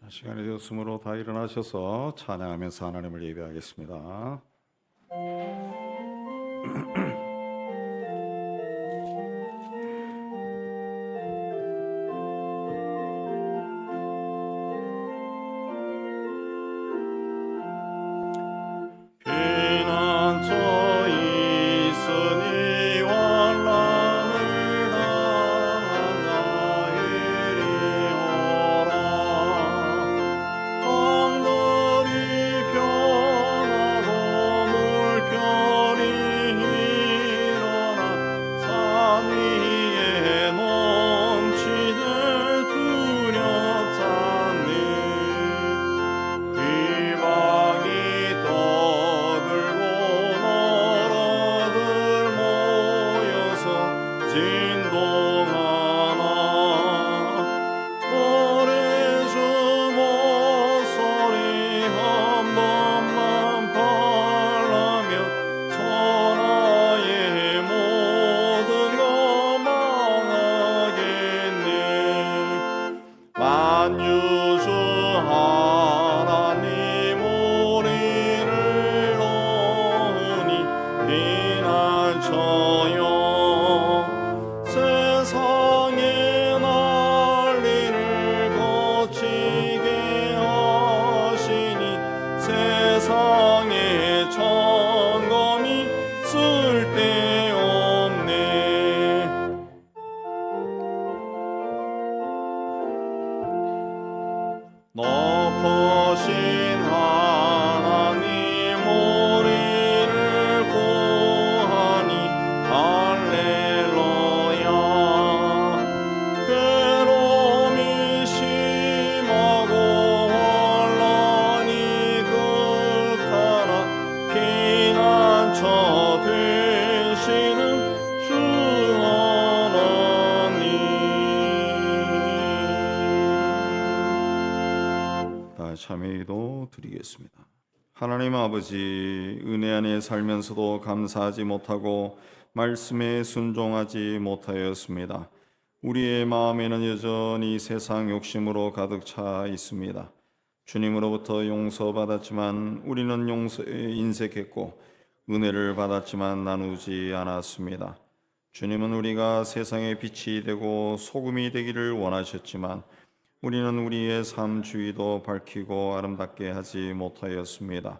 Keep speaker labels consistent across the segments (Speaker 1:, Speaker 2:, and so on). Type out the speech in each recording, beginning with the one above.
Speaker 1: 시간이 되었으므로 다 일어나셔서 찬양하면서 하나님을 예배하겠습니다. 피난처 있으니 환난을 당한 자이리 오라. 하늘이 변하고 물결이 일어나 산 위에 넘치되 두렵잖니. 이방이 떠들고 나라들 모여서 진동하나. 오래 주 목소리 한 번만 parla며 천하의 모든 것 망하겠네. 만유주 하나님 우리를 도우니 피난처여. 세상의 난리를 거치게 하시니 세상의 점검이 쓸데없네. 높으신 하나님 우리를 구하니 할렐루야. 괴로움이 심하고 혼란이 극하나 피난처 되시는 주 하나님. 참회도 드리겠습니다. 하나님 아버지, 은혜 안에 살면서도 감사하지 못하고 말씀에 순종하지 못하였습니다. 우리의 마음에는 여전히 세상 욕심으로 가득 차 있습니다. 주님으로부터 용서받았지만 우리는 용서에 인색했고 은혜를 받았지만 나누지 않았습니다. 주님은 우리가 세상의 빛이 되고 소금이 되기를 원하셨지만 우리는 우리의 삶 주위도 밝히고 아름답게 하지 못하였습니다.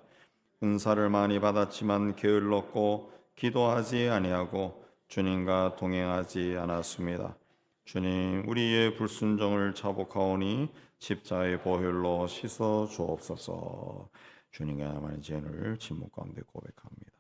Speaker 1: 은사를 많이 받았지만 게을렀고 기도하지 아니하고 주님과 동행하지 않았습니다. 주님, 우리의 불순종을 자복하오니 십자의 보혈로 씻어 주옵소서. 주님과 나만의 죄를 침묵 가운데 고백합니다.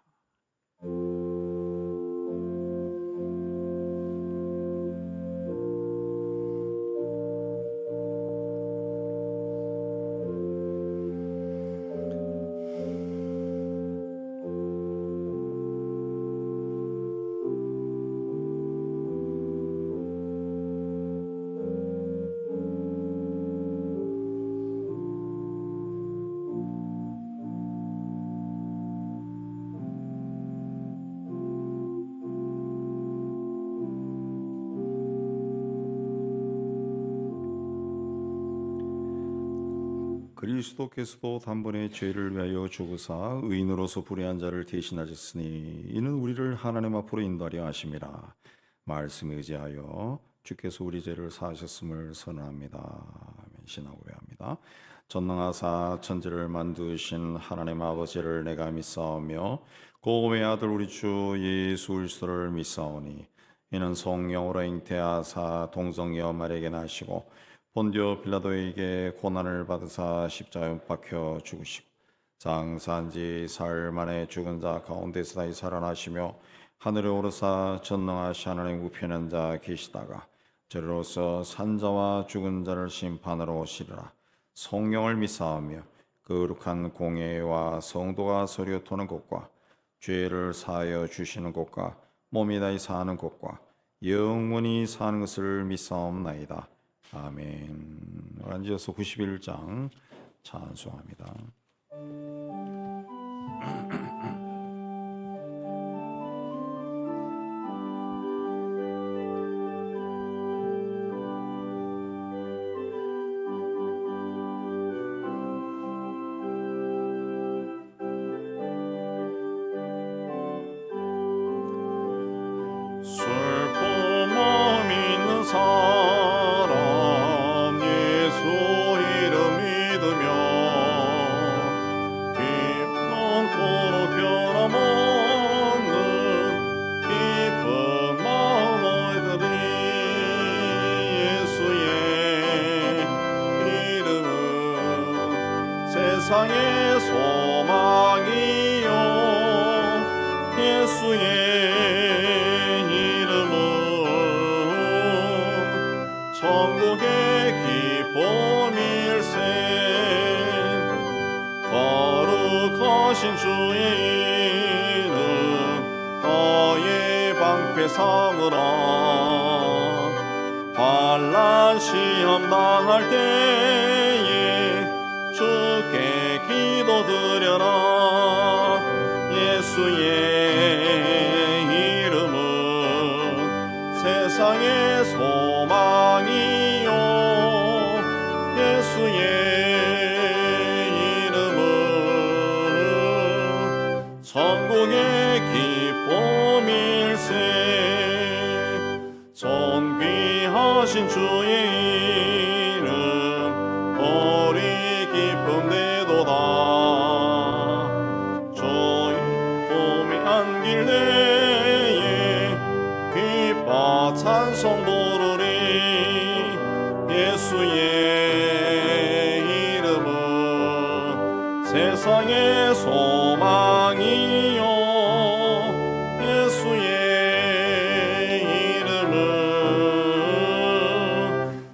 Speaker 1: 그리스도께서도 단번에 죄를 위하여 죽으사 의인으로서 불의한 자를 대신하셨으니 이는 우리를 하나님 앞으로 인도하려 하심이라. 말씀에 의지하여 주께서 우리 죄를 사하셨음을 선언합니다. 아멘. 신하 고백합니다. 전능하사 천지를 만드신 하나님 아버지를 내가 믿사오며 고음의 아들 우리 주 예수 그리스도를 믿사오니 이는 성령으로 잉태하사 동정녀 마리아에게 나시고 본디오 빌라도에게 고난을 받으사 십자가에 박혀 죽으시고 장사한 지 사흘 만에 죽은 자 가운데서 다시 살아나시며 하늘에 오르사 전능하신 하나님 우편에 앉아 계시다가 저리로서 산자와 죽은 자를 심판하러 오시리라. 성령을 믿사오며 거룩한 공예와 성도가 서려 토는 것과 죄를 사하여 주시는 것과 몸이 다시 사는 것과 영원히 사는 것을 믿사옵나이다. 아멘. 앉아서 91장 찬송합니다. 세상의 소망이요 예수의 이름은 천국의 기쁨일세 거룩하신 주의 이름 너의 방패 삼으라 환난 시험 당할 때에 주께 기도드려라 예수의 이름은 세상의 소망이요 예수의 이름은 천국의 기쁨일세 존귀하신 주의 이름 우리 기쁨 되도다 주의 품에 안길 내에 기뻐 찬송 부르리 예수의 이름은 세상의 소망이요 예수의 이름은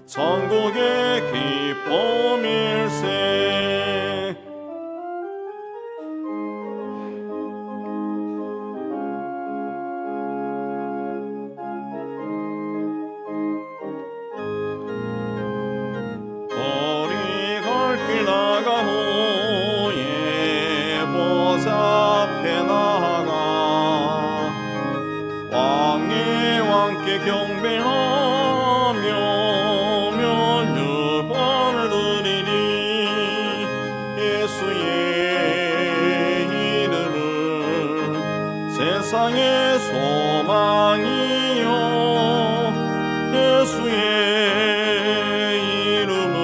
Speaker 1: 천국의 기쁨일세 우리 갈 길 나가 후에 보좌 앞에 나아가 왕의 왕께 경배하며 면류관을 드리니 예수의 이름은 세상의 소망이요 예수의 이름은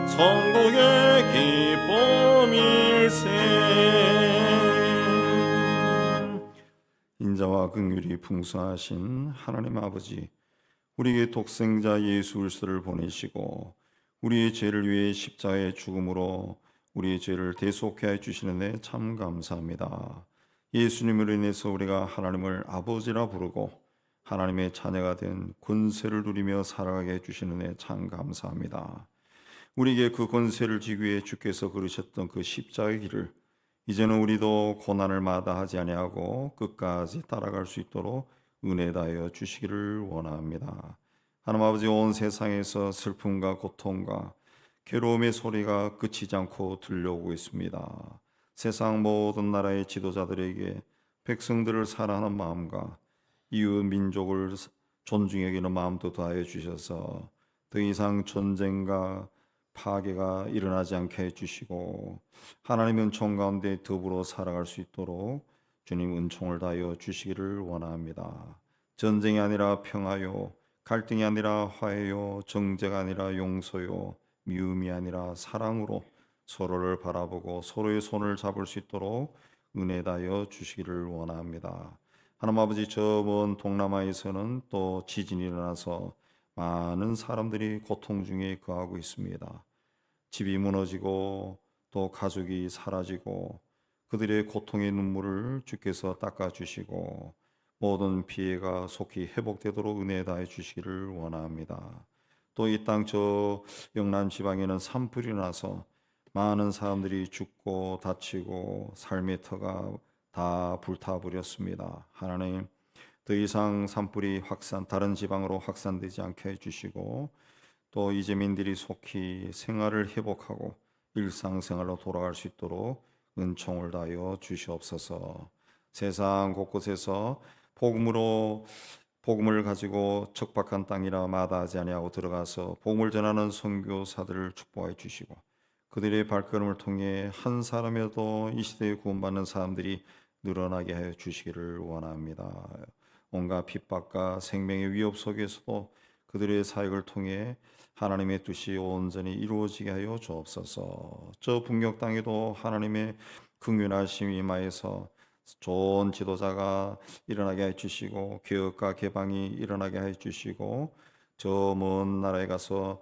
Speaker 1: 천국의 기쁨일세 인자와 긍휼이 풍성하신 하나님 아버지 우리에게 독생자 예수 그리스도를 보내시고 우리의 죄를 위해 십자가의 죽음으로 우리의 죄를 대속케 해 주시는 데 참 감사합니다. 예수님으로 인해서 우리가 하나님을 아버지라 부르고 하나님의 자녀가 된 권세를 누리며 살아가게 해 주시는 데 참 감사합니다. 우리에게 그 권세를 지기 위해 주께서 걸으셨던 그 십자가의 길을 이제는 우리도 고난을 마다하지 아니하고 끝까지 따라갈 수 있도록 은혜 다하여 주시기를 원합니다. 하나님 아버지 온 세상에서 슬픔과 고통과 괴로움의 소리가 그치지 않고 들려오고 있습니다. 세상 모든 나라의 지도자들에게 백성들을 사랑하는 마음과 이웃 민족을 존중해 여기는 마음도 더하여 주셔서 더 이상 전쟁과 파괴가 일어나지 않게 해주시고 하나님의 은총 가운데 더불어 살아갈 수 있도록 주님 은총을 다하여 주시기를 원합니다. 전쟁이 아니라 평화요, 갈등이 아니라 화해요, 정죄가 아니라 용서요, 미움이 아니라 사랑으로 서로를 바라보고 서로의 손을 잡을 수 있도록 은혜 다하여 주시기를 원합니다. 하나님 아버지 저 먼 동남아에서는 또 지진이 일어나서 많은 사람들이 고통 중에 거하고 있습니다. 집이 무너지고 또 가족이 사라지고 그들의 고통의 눈물을 주께서 닦아주시고 모든 피해가 속히 회복되도록 은혜 다해 주시기를 원합니다. 또 이 땅 저 영남 지방에는 산불이 나서 많은 사람들이 죽고 다치고 삶의 터가 다 불타버렸습니다. 하나님 더 이상 산불이 다른 지방으로 확산되지 않게 해주시고 또 이재민들이 속히 생활을 회복하고 일상생활로 돌아갈 수 있도록 은총을 다하여 주시옵소서. 세상 곳곳에서 복음을 가지고 척박한 땅이라 마다하지 아니하고 들어가서 복음을 전하는 선교사들을 축복해 주시고 그들의 발걸음을 통해 한 사람이라도 이 시대에 구원받는 사람들이 늘어나게 하여 주시기를 원합니다. 온갖 핍박과 생명의 위협 속에서도 그들의 사역을 통해 하나님의 뜻이 온전히 이루어지게 하여 주옵소서. 저 북녘 땅에도 하나님의 긍휼하심이 임하여서 좋은 지도자가 일어나게 해 주시고 개혁과 개방이 일어나게 해 주시고 저 먼 나라에 가서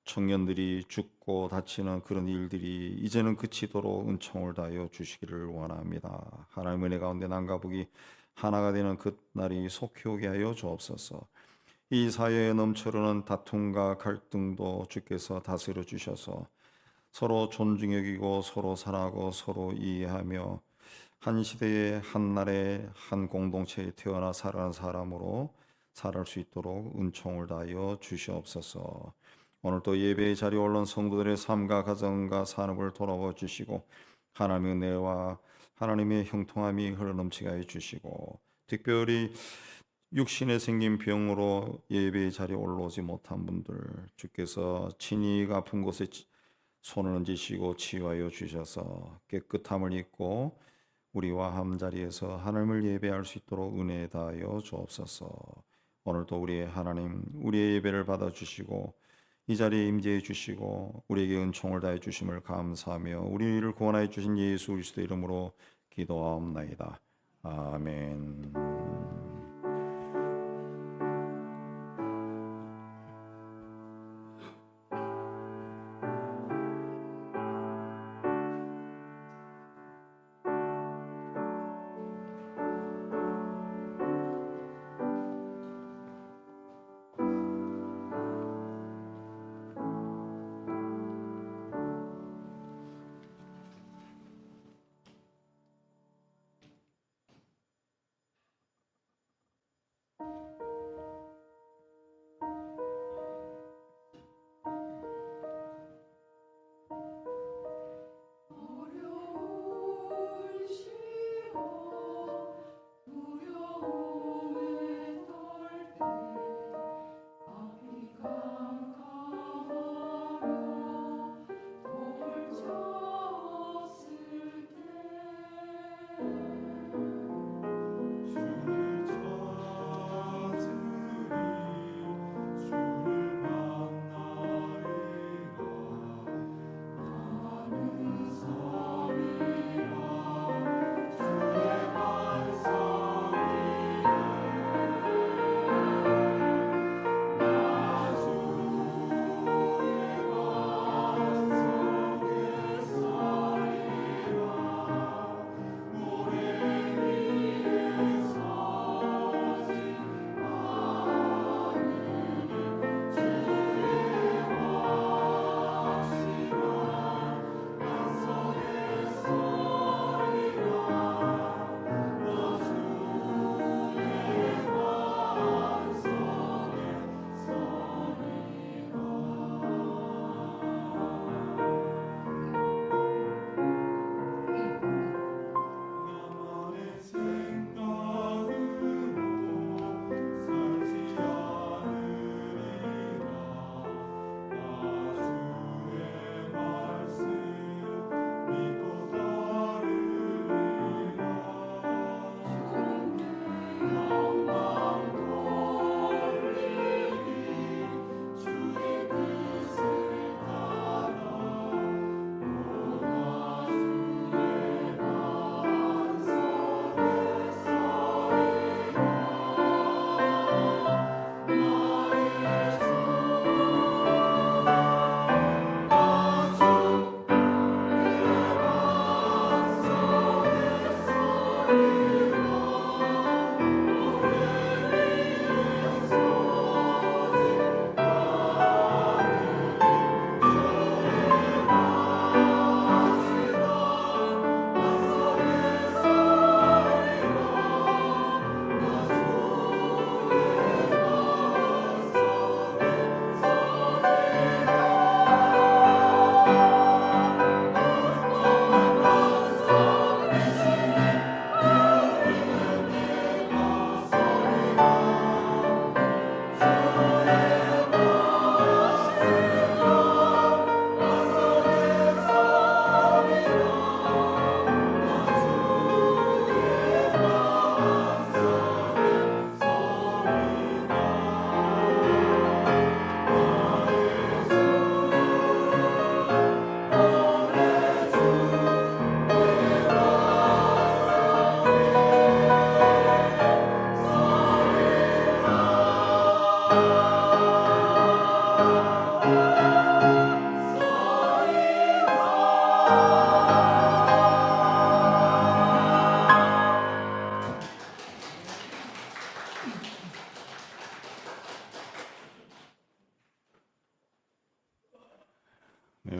Speaker 1: 청년들이 죽고 다치는 그런 일들이 이제는 그치도록 은총을 다하여 주시기를 원합니다. 하나님 은혜 가운데 남과 북이 하나가 되는 그날이 속히 오게 하여 주옵소서. 이 사회에 넘쳐흐르는 다툼과 갈등도 주께서 다스려 주셔서 서로 존중해 여기고 서로 사랑하고 서로 이해하며 한 시대에 한 날에 한 공동체에 태어나 살아가는 사람으로 살아갈 수 있도록 은총을 다하여 주시옵소서. 오늘 또 예배의 자리에 올른 성도들의 삶과 가정과 산업을 돌아봐 주시고 하나님의 은혜와 하나님의 형통함이 흘러넘치게 해 주시고 특별히 육신에 생긴 병으로 예배의 자리에 올라오지 못한 분들 주께서 친히 아픈 곳에 손을 얹으시고 치유하여 주셔서 깨끗함을 입고 우리와 한자리에서 하나님을 예배할 수 있도록 은혜 다하여 주옵소서. 오늘도 우리의 하나님 우리의 예배를 받아주시고 이 자리에 임재해 주시고 우리에게 은총을 다해 주심을 감사하며 우리를 구원하여 주신 예수 그리스도 이름으로 기도하옵나이다. 아멘.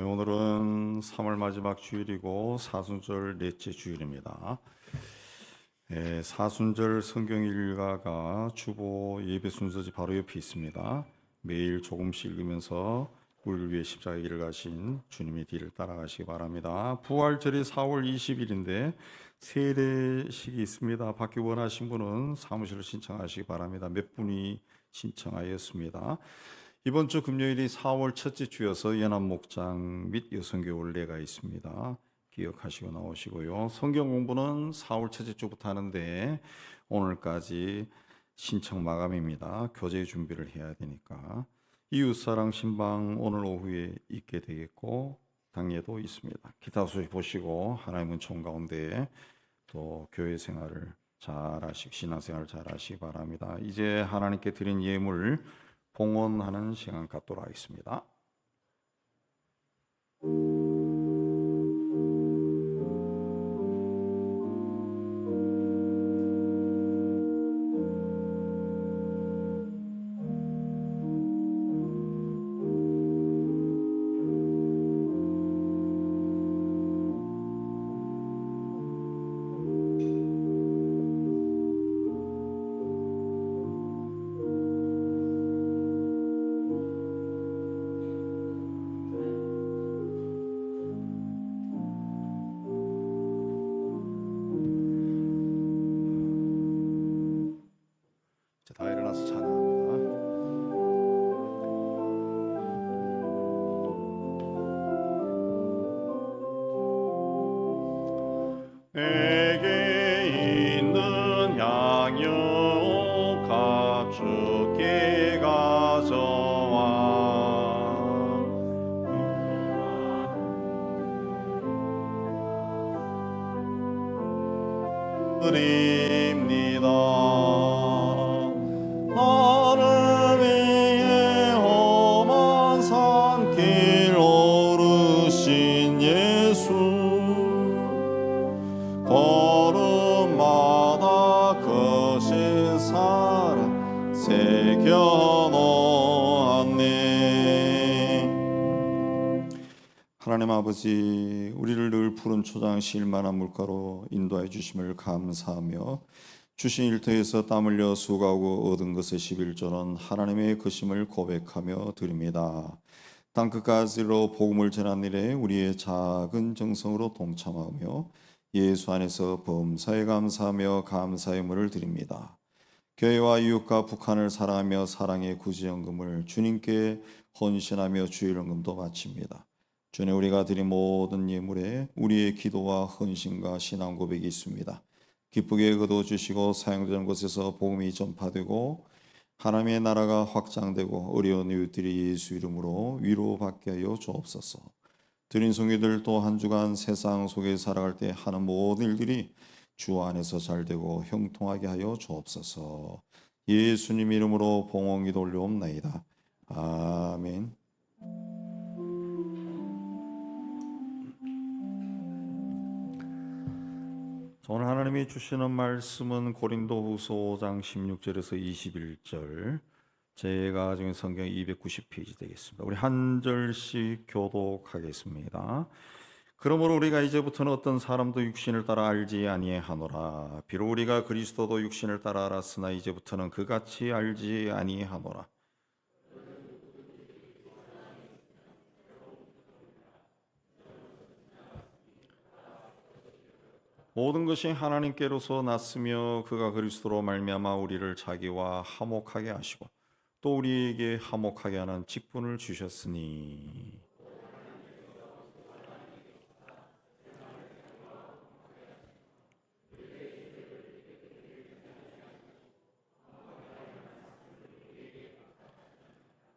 Speaker 1: 오늘은 3월 마지막 주일이고 사순절 넷째 주일입니다. 사순절 성경 일가가 주보 예배 순서지 바로 옆에 있습니다. 매일 조금씩 읽으면서 우리를 위해 십자가의 길을 가신 주님의 뒤를 따라가시기 바랍니다. 부활절이 4월 20일인데 세례식이 있습니다. 받기 원하신 분은 사무실을 신청하시기 바랍니다. 몇 분이 신청하였습니다. 이번 주 금요일이 4월 첫째 주여서 연합목장 및 여성교회가 있습니다. 기억하시고 나오시고요. 성경 공부는 4월 첫째 주부터 하는데 오늘까지 신청 마감입니다. 교재 준비를 해야 되니까. 이웃사랑 신방 오늘 오후에 있게 되겠고 당예도 있습니다. 기타 소식 보시고 하나님의 은총 가운데 또 교회 생활을 잘하시고 신앙생활을 잘하시기 바랍니다. 이제 하나님께 드린 예물 봉헌하는 시간 갖도록 하겠습니다. 다 일어나서 찬양합니다. 내게 있는 양육 가축게 가져와 드립니다. 나를 위해 험한 산길 오르신 예수 걸음마다 크신 사랑 새겨놓았네. 하나님 아버지, 우리를 늘 푸른 초장 실만한 물가로 인도해 주심을 감사하며 주신 일터에서 땀 흘려 수고하고 얻은 것의 11조는 하나님의 크심을 고백하며 드립니다. 땅끝까지로 복음을 전한 일에 우리의 작은 정성으로 동참하며 예수 안에서 범사에 감사하며 감사의 물을 드립니다. 교회와 이웃과 북한을 사랑하며 사랑의 구제연금을 주님께 헌신하며 주일연금도 바칩니다. 주님, 우리가 드린 모든 예물에 우리의 기도와 헌신과 신앙 고백이 있습니다. 기쁘게 거둬주시고 사용되는 곳에서 복음이 전파되고 하나님의 나라가 확장되고 어려운 이웃들이 예수 이름으로 위로받게 하여 주옵소서. 드린 성의들 또 한 주간 세상 속에 살아갈 때 하는 모든 일들이 주 안에서 잘되고 형통하게 하여 주옵소서. 예수님 이름으로 봉헌기도 올려옵나이다. 아멘. 오늘 하나님이 주시는 말씀은 고린도후서 5장 16절에서 21절, 제가 가진 성경 290페이지 되겠습니다. 우리 한 절씩 교독하겠습니다. 그러므로 우리가 이제부터는 어떤 사람도 육신을 따라 알지 아니하노라. 비록 우리가 그리스도도 육신을 따라 알았으나 이제부터는 그같이 알지 아니하노라. 모든 것이 하나님께로서 났으며 그가 그리스도로 말미암아 우리를 자기와 화목하게 하시고 또 우리에게 화목하게 하는 직분을 주셨으니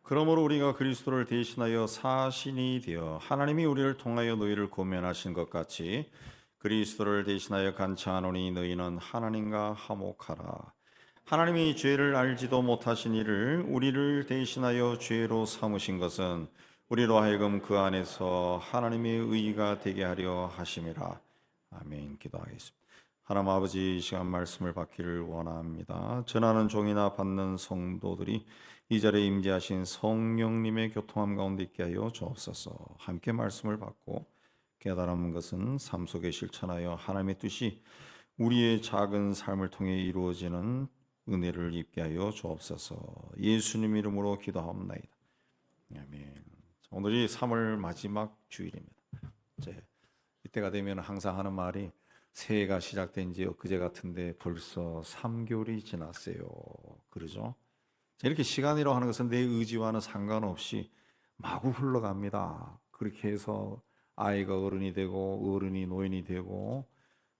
Speaker 1: 그러므로 우리가 그리스도를 대신하여 사신이 되어 하나님이 우리를 통하여 너희를 고면하신 것 같이 그리스도를 대신하여 간청하노니 너희는 하나님과 화목하라. 하나님이 죄를 알지도 못하신 이를 우리를 대신하여 죄로 삼으신 것은 우리로 하여금 그 안에서 하나님의 의가 되게 하려 하심이라. 아멘. 기도하겠습니다. 하나님 아버지, 이 시간 말씀을 받기를 원합니다. 전하는 종이나 받는 성도들이 이 자리에 임재하신 성령님의 교통함 가운데 있게 하여 주옵소서. 함께 말씀을 받고 깨달은 것은 삶 속에 실천하여 하나님의 뜻이 우리의 작은 삶을 통해 이루어지는 은혜를 입게 하여 주옵소서. 예수님 이름으로 기도하옵나이다. 아멘. 오늘이 3월 마지막 주일입니다. 이때가 되면 항상 하는 말이 새해가 시작된 지 엊그제 같은데 벌써 3개월이 지났어요. 그러죠? 이렇게 시간이라고 하는 것은 내 의지와는 상관없이 마구 흘러갑니다. 그렇게 해서 아이가 어른이 되고 어른이 노인이 되고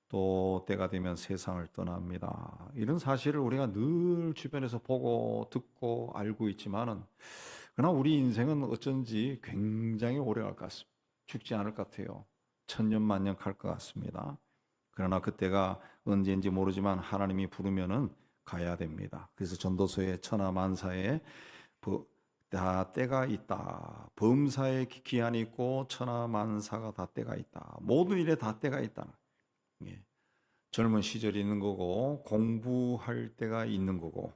Speaker 1: 또 때가 되면 세상을 떠납니다. 이런 사실을 우리가 늘 주변에서 보고 듣고 알고 있지만은 그러나 우리 인생은 어쩐지 굉장히 오래 갈 것 같습니다. 죽지 않을 것 같아요. 천년 만년 갈 것 같습니다. 그러나 그때가 언제인지 모르지만 하나님이 부르면은 가야 됩니다. 그래서 전도서에 천하 만사에 다 때가 있다. 범사에 기한이 있고 천하 만사가 다 때가 있다. 모든 일에 다 때가 있다. 예. 젊은 시절이 있는 거고 공부할 때가 있는 거고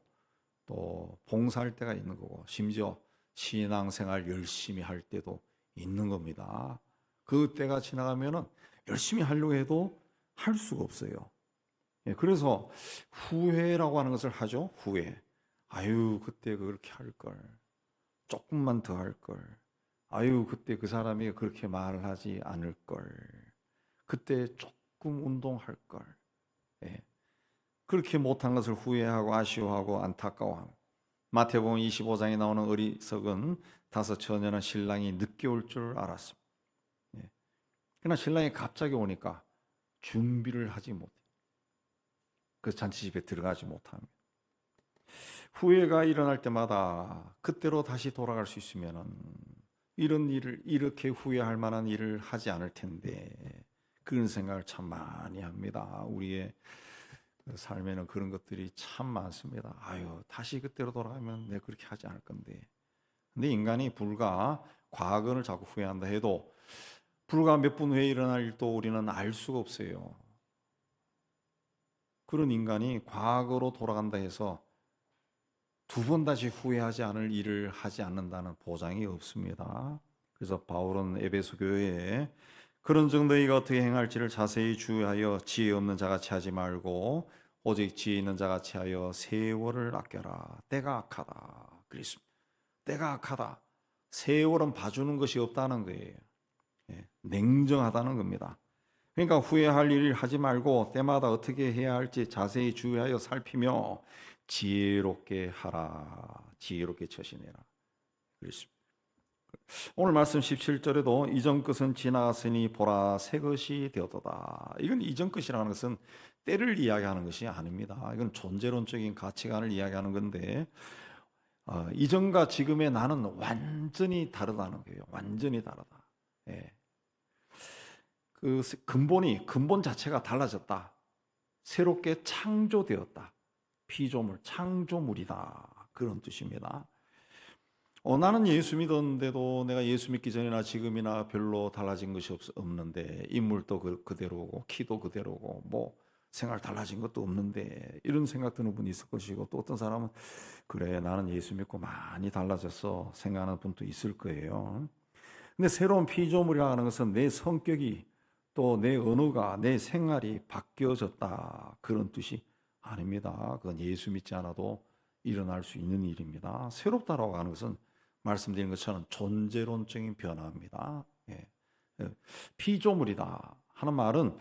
Speaker 1: 또 봉사할 때가 있는 거고 심지어 신앙생활 열심히 할 때도 있는 겁니다. 그 때가 지나가면은 열심히 하려고 해도 할 수가 없어요. 예, 그래서 후회라고 하는 것을 하죠. 후회. 아유, 그때 그렇게 할 걸. 조금만 더 할 걸. 아유, 그때 그 사람이 그렇게 말을 하지 않을 걸. 그때 조금 운동할 걸. 예. 그렇게 못한 것을 후회하고 아쉬워하고 안타까워함. 마태복음 25장에 나오는 어리석은 다섯 처녀는 신랑이 늦게 올 줄 알았습니다. 예. 그러나 신랑이 갑자기 오니까 준비를 하지 못해. 그 잔치집에 들어가지 못합니다. 후회가 일어날 때마다 그때로 다시 돌아갈 수 있으면은 이런 일을 이렇게 후회할 만한 일을 하지 않을 텐데 그런 생각을 참 많이 합니다. 우리의 삶에는 그런 것들이 참 많습니다. 아유, 다시 그때로 돌아가면 내가 그렇게 하지 않을 건데. 근데 인간이 불과 과거를 자꾸 후회한다 해도 불과 몇 분 후에 일어날 일도 우리는 알 수가 없어요. 그런 인간이 과거로 돌아간다 해서 두 번 다시 후회하지 않을 일을 하지 않는다는 보장이 없습니다. 그래서 바울은 에베소 교회에 그런즉 너희가 어떻게 행할지를 자세히 주의하여 지혜 없는 자같이 하지 말고 오직 지혜 있는 자같이 하여 세월을 아껴라. 때가 악하다. 그랬습니다. 때가 악하다. 세월은 봐주는 것이 없다는 거예요. 예, 냉정하다는 겁니다. 그러니까 후회할 일을 하지 말고 때마다 어떻게 해야 할지 자세히 주의하여 살피며 지혜롭게 하라. 지혜롭게 처신해라. 그랬습니다. 오늘 말씀 17절에도 이전 것은 지나갔으니 보라 새 것이 되었도다. 이건 이전 것이라는 것은 때를 이야기하는 것이 아닙니다. 이건 존재론적인 가치관을 이야기하는 건데 이전과 지금의 나는 완전히 다르다는 거예요. 완전히 다르다. 예. 그 근본 자체가 달라졌다. 새롭게 창조되었다. 피조물, 창조물이다. 그런 뜻입니다. 나는 예수 믿었는데도 내가 예수 믿기 전이나 지금이나 별로 달라진 것이 없는데 인물도 그대로고 키도 그대로고 뭐 생활 달라진 것도 없는데 이런 생각 드는 분이 있을 것이고 또 어떤 사람은 그래 나는 예수 믿고 많이 달라졌어 생각하는 분도 있을 거예요. 근데 새로운 피조물이라는 것은 내 성격이 또 내 언어가 내 생활이 바뀌어졌다 그런 뜻이 아닙니다. 그건 예수 믿지 않아도 일어날 수 있는 일입니다. 새롭다라고 하는 것은 말씀드린 것처럼 존재론적인 변화입니다. 예. 피조물이다 하는 말은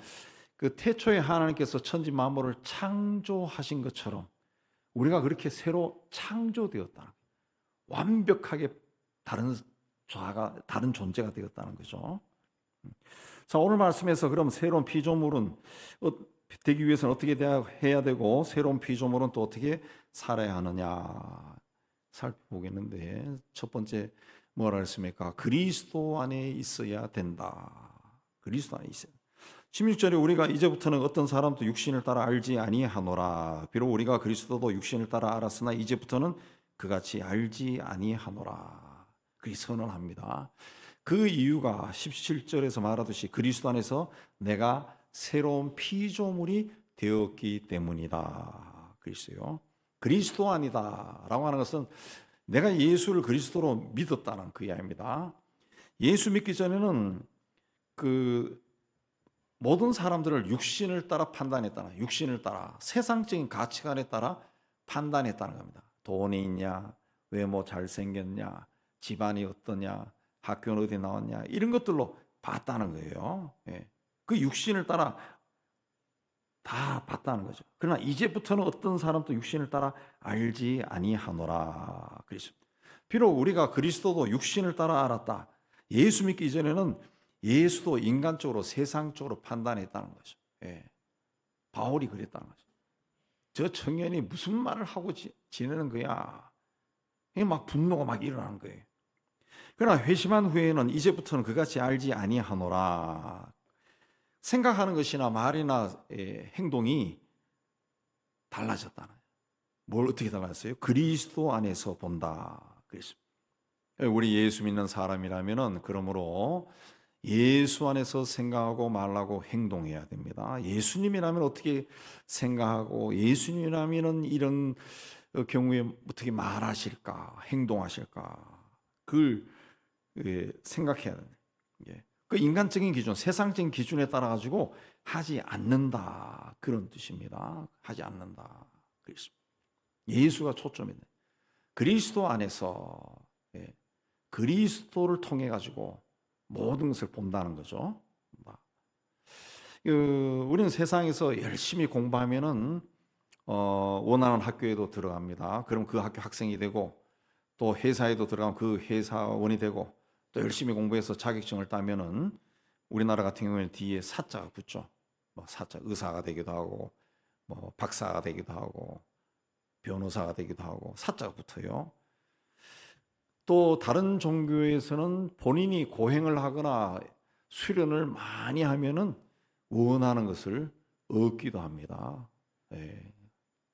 Speaker 1: 그 태초에 하나님께서 천지 만물을 창조하신 것처럼 우리가 그렇게 새로 창조되었다. 완벽하게 다른 존재가 되었다는 거죠. 자, 오늘 말씀에서 그럼 새로운 피조물은 되기 위해서는 어떻게 해야 되고 새로운 피조물은 또 어떻게 살아야 하느냐 살펴보겠는데 첫 번째 뭐라 했습니까? 그리스도 안에 있어야 된다. 그리스도 안에 있어야 된다. 16절에 우리가 이제부터는 어떤 사람도 육신을 따라 알지 아니하노라. 비록 우리가 그리스도도 육신을 따라 알았으나 이제부터는 그같이 알지 아니하노라. 그리 선언합니다. 그 이유가 17절에서 말하듯이 그리스도 안에서 내가 새로운 피조물이 되었기 때문이다 그랬어요. 그리스도 아니다라고 하는 것은 내가 예수를 그리스도로 믿었다는 그 이야기입니다. 예수 믿기 전에는 그 모든 사람들을 육신을 따라 판단했다는, 육신을 따라 세상적인 가치관에 따라 판단했다는 겁니다. 돈이 있냐, 외모 잘생겼냐, 집안이 어떠냐, 학교는 어디 나왔냐, 이런 것들로 봤다는 거예요. 예. 그 육신을 따라 다 봤다는 거죠. 그러나 이제부터는 어떤 사람도 육신을 따라 알지 아니하노라 그랬습니다. 비록 우리가 그리스도도 육신을 따라 알았다. 예수 믿기 이전에는 예수도 인간적으로 세상적으로 판단했다는 거죠. 예. 바울이 그랬다는 거죠. 저 청년이 무슨 말을 하고 지내는 거야. 막 분노가 막 일어나는 거예요. 그러나 회심한 후에는 이제부터는 그같이 알지 아니하노라. 생각하는 것이나 말이나 행동이 달라졌다는 거예요. 뭘 어떻게 달랐어요? 그리스도 안에서 본다 그랬습니다. 우리 예수 믿는 사람이라면은 그러므로 예수 안에서 생각하고 말하고 행동해야 됩니다. 예수님이라면 어떻게 생각하고 예수님이라면은 이런 경우에 어떻게 말하실까, 행동하실까, 그걸 생각해야 됩니다. 그 인간적인 기준, 세상적인 기준에 따라 가지고 하지 않는다 그런 뜻입니다. 하지 않는다. 예수가 초점인데 그리스도 안에서 그리스도를 통해 가지고 모든 것을 본다는 거죠. 우리는 세상에서 열심히 공부하면은 원하는 학교에도 들어갑니다. 그럼 그 학교 학생이 되고 또 회사에도 들어가면 그 회사원이 되고 또 열심히 공부해서 자격증을 따면은 우리나라 같은 경우에는 뒤에 사자가 붙죠. 뭐 사자 의사가 되기도 하고 뭐 박사가 되기도 하고 변호사가 되기도 하고 사자가 붙어요. 또 다른 종교에서는 본인이 고행을 하거나 수련을 많이 하면은 원하는 것을 얻기도 합니다. 네.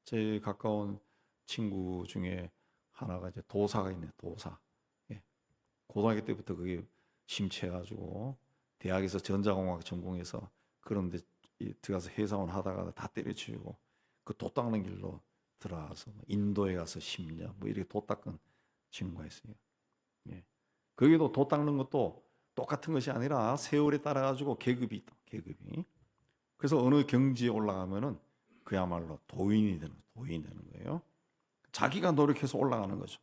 Speaker 1: 제 가까운 친구 중에 하나가 이제 도사가 있네요. 도사. 예. 고등학교 때부터 그게 심취해가지고 대학에서 전자공학 전공해서 그런데 들어가서 회사원 하다가 다 때려치우고 그 도 닦는 길로 들어가서 인도에 가서 10년 뭐 이렇게 도 닦은 친구가 있어요. 예. 거기도 도 닦는 것도 똑같은 것이 아니라 세월에 따라 가지고 계급이 있다. 계급이. 그래서 어느 경지에 올라가면은 그야말로 도인이 되는 거예요. 자기가 노력해서 올라가는 거죠.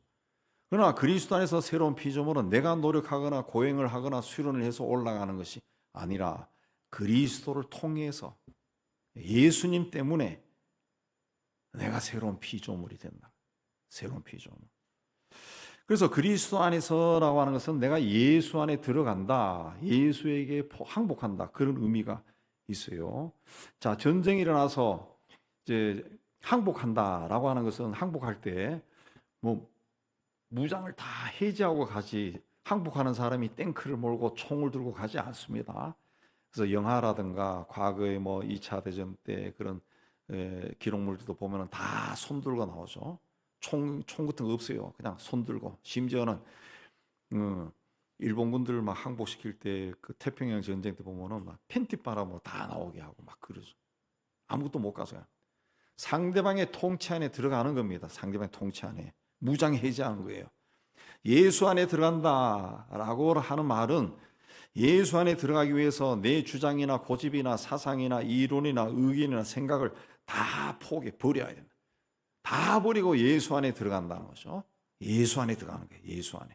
Speaker 1: 그러나 그리스도 안에서 새로운 피조물은 내가 노력하거나 고행을 하거나 수련을 해서 올라가는 것이 아니라 그리스도를 통해서 예수님 때문에 내가 새로운 피조물이 된다. 새로운 피조물. 그래서 그리스도 안에서라고 하는 것은 내가 예수 안에 들어간다. 예수에게 항복한다. 그런 의미가 있어요. 자, 전쟁이 일어나서 이제 항복한다라고 하는 것은 항복할 때 뭐 무장을 다 해제하고 가지 항복하는 사람이 탱크를 몰고 총을 들고 가지 않습니다. 그래서 영화라든가 과거에 뭐 2차 대전 때 그런 기록물들도 보면은 다 손 들고 나오죠. 총 같은 거 없어요. 그냥 손 들고. 심지어는 일본군들을 막 항복시킬 때 그 태평양 전쟁 때 보면은 막 팬티바람으로 다 나오게 하고 막 그러죠. 아무것도 못 가서요. 상대방의 통치 안에 들어가는 겁니다. 상대방의 통치 안에 무장 해제하는 거예요. 예수 안에 들어간다라고 하는 말은 예수 안에 들어가기 위해서 내 주장이나 고집이나 사상이나 이론이나 의견이나 생각을 다 버려야 됩니다. 다 버리고 예수 안에 들어간다는 거죠. 예수 안에 들어가는 거예요. 예수 안에.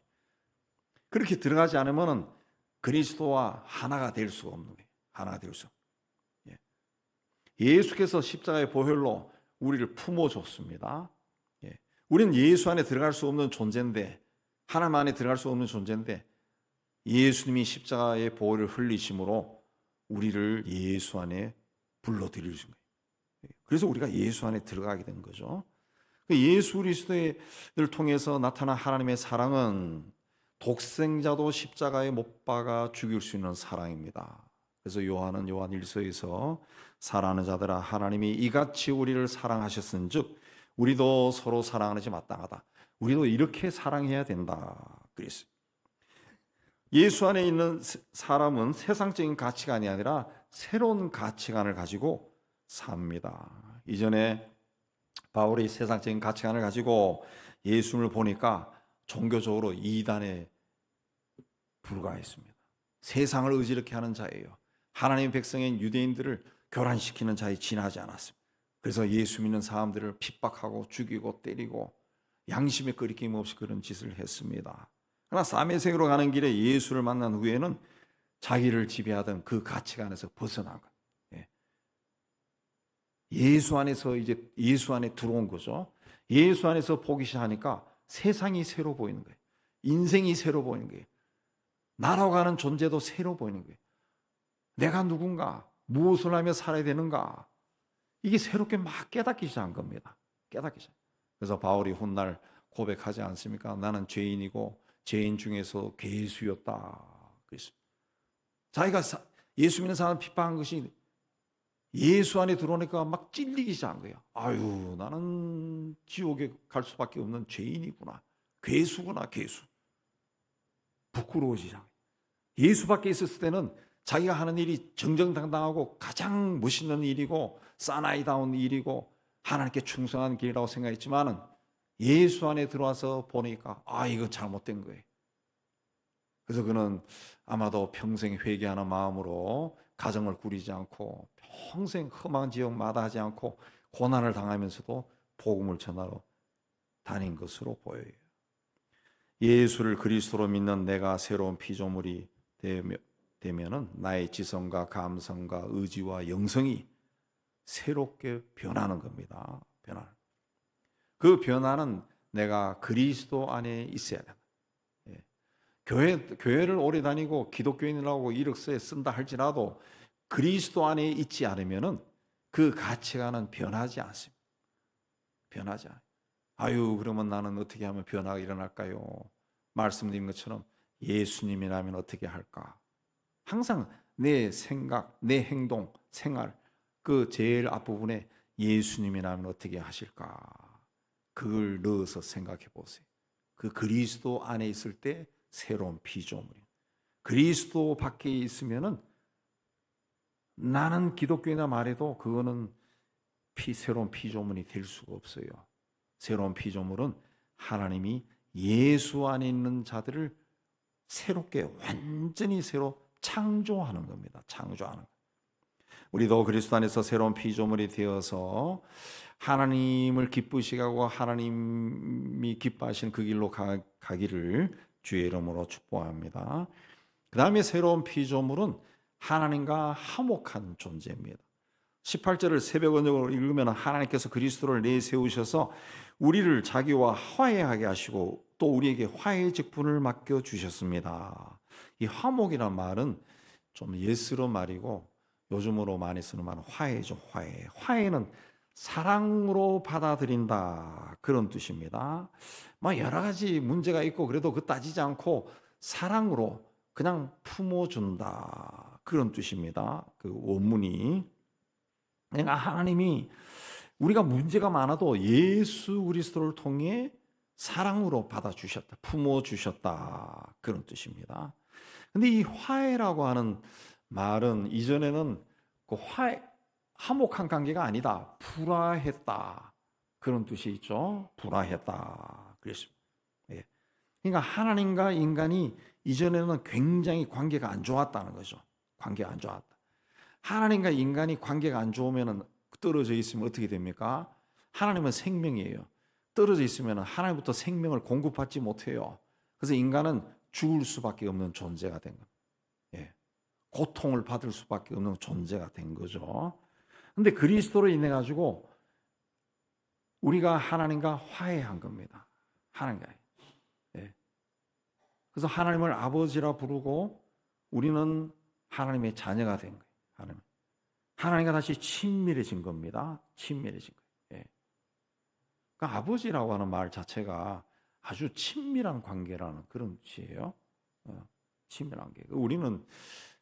Speaker 1: 그렇게 들어가지 않으면 그리스도와 하나가 될 수가 없는 거예요. 하나가 될 수. 예수께서 십자가의 보혈로 우리를 품어줬습니다. 우리는 예수 안에 들어갈 수 없는 존재인데 하나님 안에 들어갈 수 없는 존재인데 예수님이 십자가의 보혈을 흘리심으로 우리를 예수 안에 불러들이신 거예요. 그래서 우리가 예수 안에 들어가게 된 거죠. 예수 그리스도를 통해서 나타난 하나님의 사랑은 독생자도 십자가에 못 박아 죽일 수 있는 사랑입니다. 그래서 요한은 요한 1서에서 사랑하는 자들아 하나님이 이같이 우리를 사랑하셨은즉 우리도 서로 사랑하는 지 마땅하다. 우리도 이렇게 사랑해야 된다. 그랬어요. 예수 안에 있는 사람은 세상적인 가치관이 아니라 새로운 가치관을 가지고 삽니다. 이전에 바울이 세상적인 가치관을 가지고 예수를 보니까 종교적으로 이단에 불과했습니다. 세상을 어지럽게 하는 자예요. 하나님의 백성인 유대인들을 교란시키는 자에 지나지 않았습니다. 그래서 예수 믿는 사람들을 핍박하고 죽이고 때리고 양심에 거리낌 없이 그런 짓을 했습니다. 그러나 사메섹으로 가는 길에 예수를 만난 후에는 자기를 지배하던 그 가치관에서 벗어난 거예요. 예수 안에서 이제 예수 안에 들어온 거죠. 예수 안에서 보기 시작하니까 세상이 새로 보이는 거예요. 인생이 새로 보이는 거예요. 나라고 하는 존재도 새로 보이는 거예요. 내가 누군가, 무엇을 하며 살아야 되는가, 이게 새롭게 막 깨닫기 시작한 겁니다. 깨닫기 시작. 그래서 바울이 훗날 고백하지 않습니까? 나는 죄인이고 죄인 중에서 괴수였다. 그랬습니다. 자기가 예수 믿는 사람을 핍박한 것이 예수 안에 들어오니까 막 찔리기 시작한 거예요. 아유, 나는 지옥에 갈 수밖에 없는 죄인이구나. 괴수구나, 괴수. 부끄러워지지 시작. 예수 밖에 있었을 때는 자기가 하는 일이 정정당당하고 가장 멋있는 일이고 사나이다운 일이고 하나님께 충성한 길이라고 생각했지만은 예수 안에 들어와서 보니까 이거 잘못된 거예요. 그래서 그는 아마도 평생 회개하는 마음으로 가정을 꾸리지 않고 평생 험한 지역 마다하지 않고 고난을 당하면서도 복음을 전하러 다닌 것으로 보여요. 예수를 그리스도로 믿는 내가 새로운 피조물이 되면은 나의 지성과 감성과 의지와 영성이 새롭게 변하는 겁니다. 그 변화는 내가 그리스도 안에 있어야 된다. 교회를 오래 다니고 기독교인이라고 이력서에 쓴다 할지라도 그리스도 안에 있지 않으면은 그 가치관은 변하지 않습니다. 변하지 않아요. 아유, 그러면 나는 어떻게 하면 변화가 일어날까요? 말씀드린 것처럼 예수님이라면 어떻게 할까? 항상 내 생각, 내 행동, 생활, 그 제일 앞부분에 예수님이라면 어떻게 하실까? 그걸 넣어서 생각해 보세요. 그 그리스도 안에 있을 때 새로운 피조물이에요. 그리스도 밖에 있으면은 나는 기독교인이다 말해도 그거는 새로운 피조물이 될 수가 없어요. 새로운 피조물은 하나님이 예수 안에 있는 자들을 새롭게 완전히 새로 창조하는 겁니다. 창조하는 것. 우리도 그리스도 안에서 새로운 피조물이 되어서 하나님을 기쁘시게 하고 하나님이 기뻐하시는 그 길로 가기를 주의 이름으로 축복합니다. 그 다음에 새로운 피조물은 하나님과 화목한 존재입니다. 18절을 새벽 언약으로 읽으면 하나님께서 그리스도를 내세우셔서 우리를 자기와 화해하게 하시고 또 우리에게 화해의 직분을 맡겨주셨습니다. 이 화목이란 말은 좀 옛스러운 말이고 요즘으로 많이 쓰는 말은 화해죠. 화해. 화해는 사랑으로 받아들인다, 그런 뜻입니다. 여러 가지 문제가 있고 그래도 그 따지지 않고 사랑으로 그냥 품어준다, 그런 뜻입니다. 그 원문이. 그러니까 하나님이 우리가 문제가 많아도 예수 그리스도를 통해 사랑으로 받아주셨다, 품어주셨다, 그런 뜻입니다. 근데 이 화해라고 하는 말은 이전에는 그 화목한 관계가 아니다, 불화했다, 그런 뜻이 있죠. 불화했다 그랬습니다. 예. 그러니까 하나님과 인간이 이전에는 굉장히 관계가 안 좋았다는 거죠. 관계가 안 좋았다. 하나님과 인간이 관계가 안 좋으면 떨어져 있으면 어떻게 됩니까? 하나님은 생명이에요. 떨어져 있으면 하나님부터 생명을 공급받지 못해요. 그래서 인간은 죽을 수밖에 없는 존재가 된 겁니다. 예. 고통을 받을 수밖에 없는 존재가 된 거죠. 근데 그리스도로 인해 가지고 우리가 하나님과 화해한 겁니다. 하나님과. 예. 그래서 하나님을 아버지라 부르고 우리는 하나님의 자녀가 된 거예요. 하나님과 다시 친밀해진 겁니다. 친밀해진 거예요. 예. 그러니까 아버지라고 하는 말 자체가 아주 친밀한 관계라는 그런 뜻이에요. 친밀한 관계. 우리는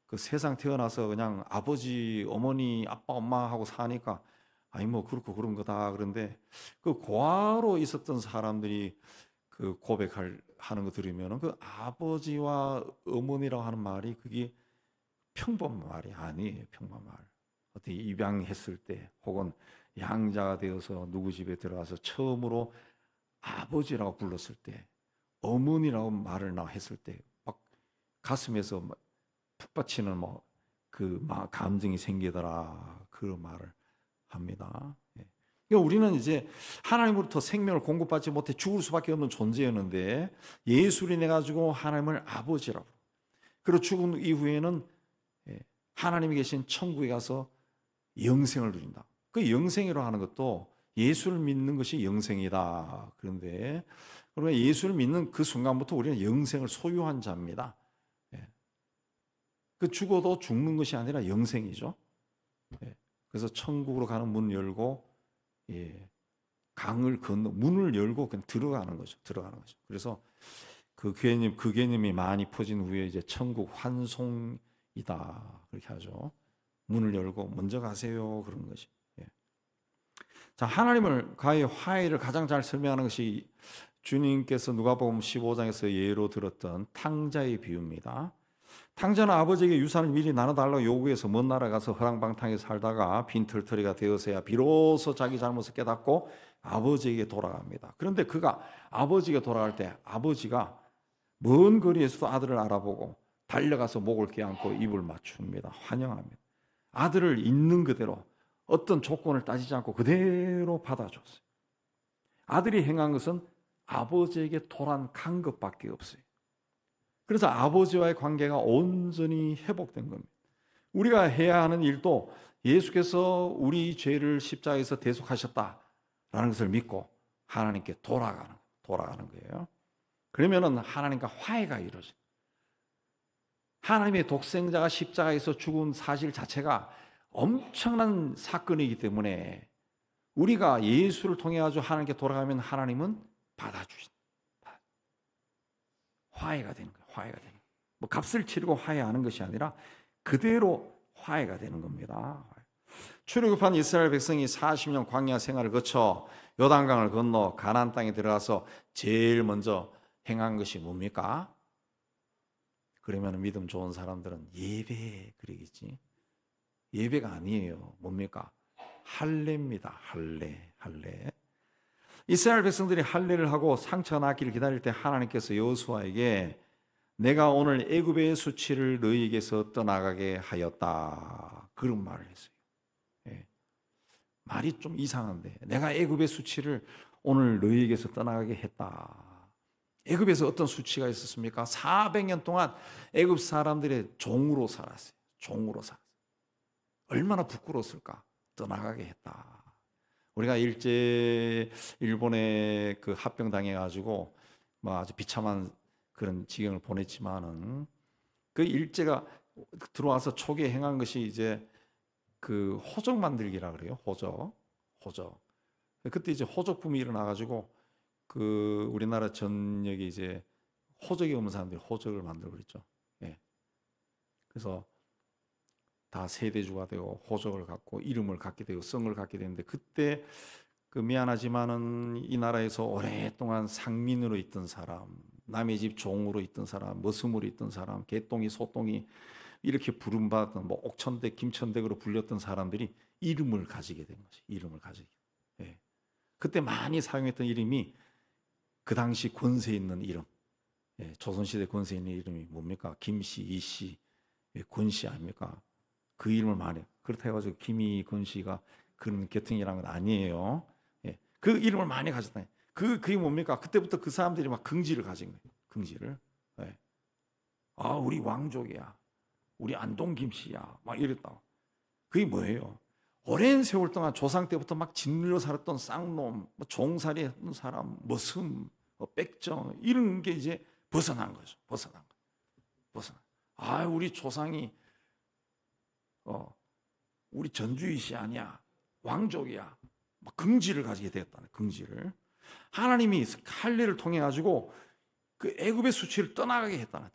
Speaker 1: 그 세상 태어나서 그냥 아버지, 어머니, 아빠, 엄마하고 사니까 그렇고 그런 거다. 그런데 그 고아로 있었던 사람들이 그 하는 거 들으면 그 아버지와 어머니라고 하는 말이 그게 평범한 말이 아니에요. 평범한 말. 어떻게 입양했을 때 혹은 양자가 되어서 누구 집에 들어가서 처음으로 아버지라고 불렀을 때, 어머니라고 말을 했을 때 막 가슴에서 막 푹받치는 감정이 생기더라, 그런 말을 합니다. 그러니까 우리는 이제 하나님으로부터 생명을 공급받지 못해 죽을 수밖에 없는 존재였는데 예수를 인해 가지고 하나님을 아버지라고, 그리고 죽은 이후에는 하나님이 계신 천국에 가서 영생을 누린다. 그 영생이라고 하는 것도 예수를 믿는 것이 영생이다. 그런데 그러면 예수를 믿는 그 순간부터 우리는 영생을 소유한 자입니다. 그 죽어도 죽는 것이 아니라 영생이죠. 그래서 천국으로 가는 문을 열고, 강을 건너 문을 열고 그냥 들어가는 거죠. 그래서 그 개념이 많이 퍼진 후에 이제 천국 환송이다 그렇게 하죠. 문을 열고 먼저 가세요, 그런 것이. 자, 하나님을 가의 화해를 가장 잘 설명하는 것이 주님께서 누가복음 15장에서 예로 들었던 탕자의 비유입니다. 탕자는 아버지에게 유산을 미리 나눠달라고 요구해서 먼 나라 가서 허랑방탕에 살다가 빈털터리가 되어서야 비로소 자기 잘못을 깨닫고 아버지에게 돌아갑니다. 그런데 그가 아버지에게 돌아갈 때 아버지가 먼 거리에서도 아들을 알아보고 달려가서 목을 껴안고 입을 맞춥니다. 환영합니다. 아들을 있는 그대로 어떤 조건을 따지지 않고 그대로 받아줬어요. 아들이 행한 것은 아버지에게 돌아간 것밖에 없어요. 그래서 아버지와의 관계가 온전히 회복된 겁니다. 우리가 해야 하는 일도 예수께서 우리 죄를 십자가에서 대속하셨다라는 것을 믿고 하나님께 돌아가는 거예요. 그러면은 하나님과 화해가 이루어져요. 하나님의 독생자가 십자가에서 죽은 사실 자체가 엄청난 사건이기 때문에 우리가 예수를 통해 가지고 하나님께 돌아가면 하나님은 받아주신다. 화해가 되는 거예요. 뭐 값을 치르고 화해하는 것이 아니라 그대로 화해가 되는 겁니다. 출애굽한 이스라엘 백성이 40년 광야 생활을 거쳐 요단강을 건너 가나안 땅에 들어가서 제일 먼저 행한 것이 뭡니까? 그러면 믿음 좋은 사람들은 예배 그러겠지. 예배가 아니에요. 뭡니까? 할례입니다. 할례. 이스라엘 백성들이 할례를 하고 상처가 낫기를 기다릴 때 하나님께서 여호수아에게 내가 오늘 애굽의 수치를 너희에게서 떠나가게 하였다, 그런 말을 했어요. 말이 좀 이상한데, 내가 애굽의 수치를 오늘 너희에게서 떠나가게 했다. 애굽에서 어떤 수치가 있었습니까? 400년 동안 애굽 사람들의 종으로 살았어요. 얼마나 부끄러웠을까? 떠나가게 했다. 우리가 일본에 그 합병당해 가지고 아주 비참한 그런 지경을 보냈지만은 그 일제가 들어와서 초기에 행한 것이 이제 그 호적 만들기라 그래요. 호적. 그때 이제 호적붐이 일어나 가지고 그 우리나라 전역에 이제 호적이 없는 사람들이 호적을 만들고 그랬죠. 그래서 다 세대주가 되고 호적을 갖고 이름을 갖게 되고 성을 갖게 되는데, 그때 그 미안하지만은 이 나라에서 오랫동안 상민으로 있던 사람, 남의 집 종으로 있던 사람, 머슴으로 있던 사람, 개똥이 소똥이 이렇게 부름받던 옥천대 김천대로 불렸던 사람들이 이름을 가지게 된 거지. 그때 많이 사용했던 이름이 그 당시 권세 있는 이름, 조선시대 권세 있는 이름이 뭡니까? 김씨, 이씨, 권씨 아닙니까? 그 이름을 많이. 그렇다 해가지고 김이 권씨가 그런 계통이라는 건 아니에요. 그 이름을 많이 가졌다. 그게 뭡니까? 그때부터 그 사람들이 막 긍지를 가진 거예요. 긍지를. 아, 우리 왕족이야. 우리 안동 김씨야. 막 이랬다고. 그게 뭐예요? 오랜 세월 동안 조상 때부터 막 짓눌려 살았던 쌍놈, 종살이 했던 사람, 머슴, 빽정, 이런 게 이제 벗어난 거죠. 아, 우리 조상이 우리 전주이시 아니야, 왕족이야. 긍지를 가지게 되었다는, 긍지를. 하나님이 할례를 통해 가지고 그 애굽의 수치를 떠나가게 했다는,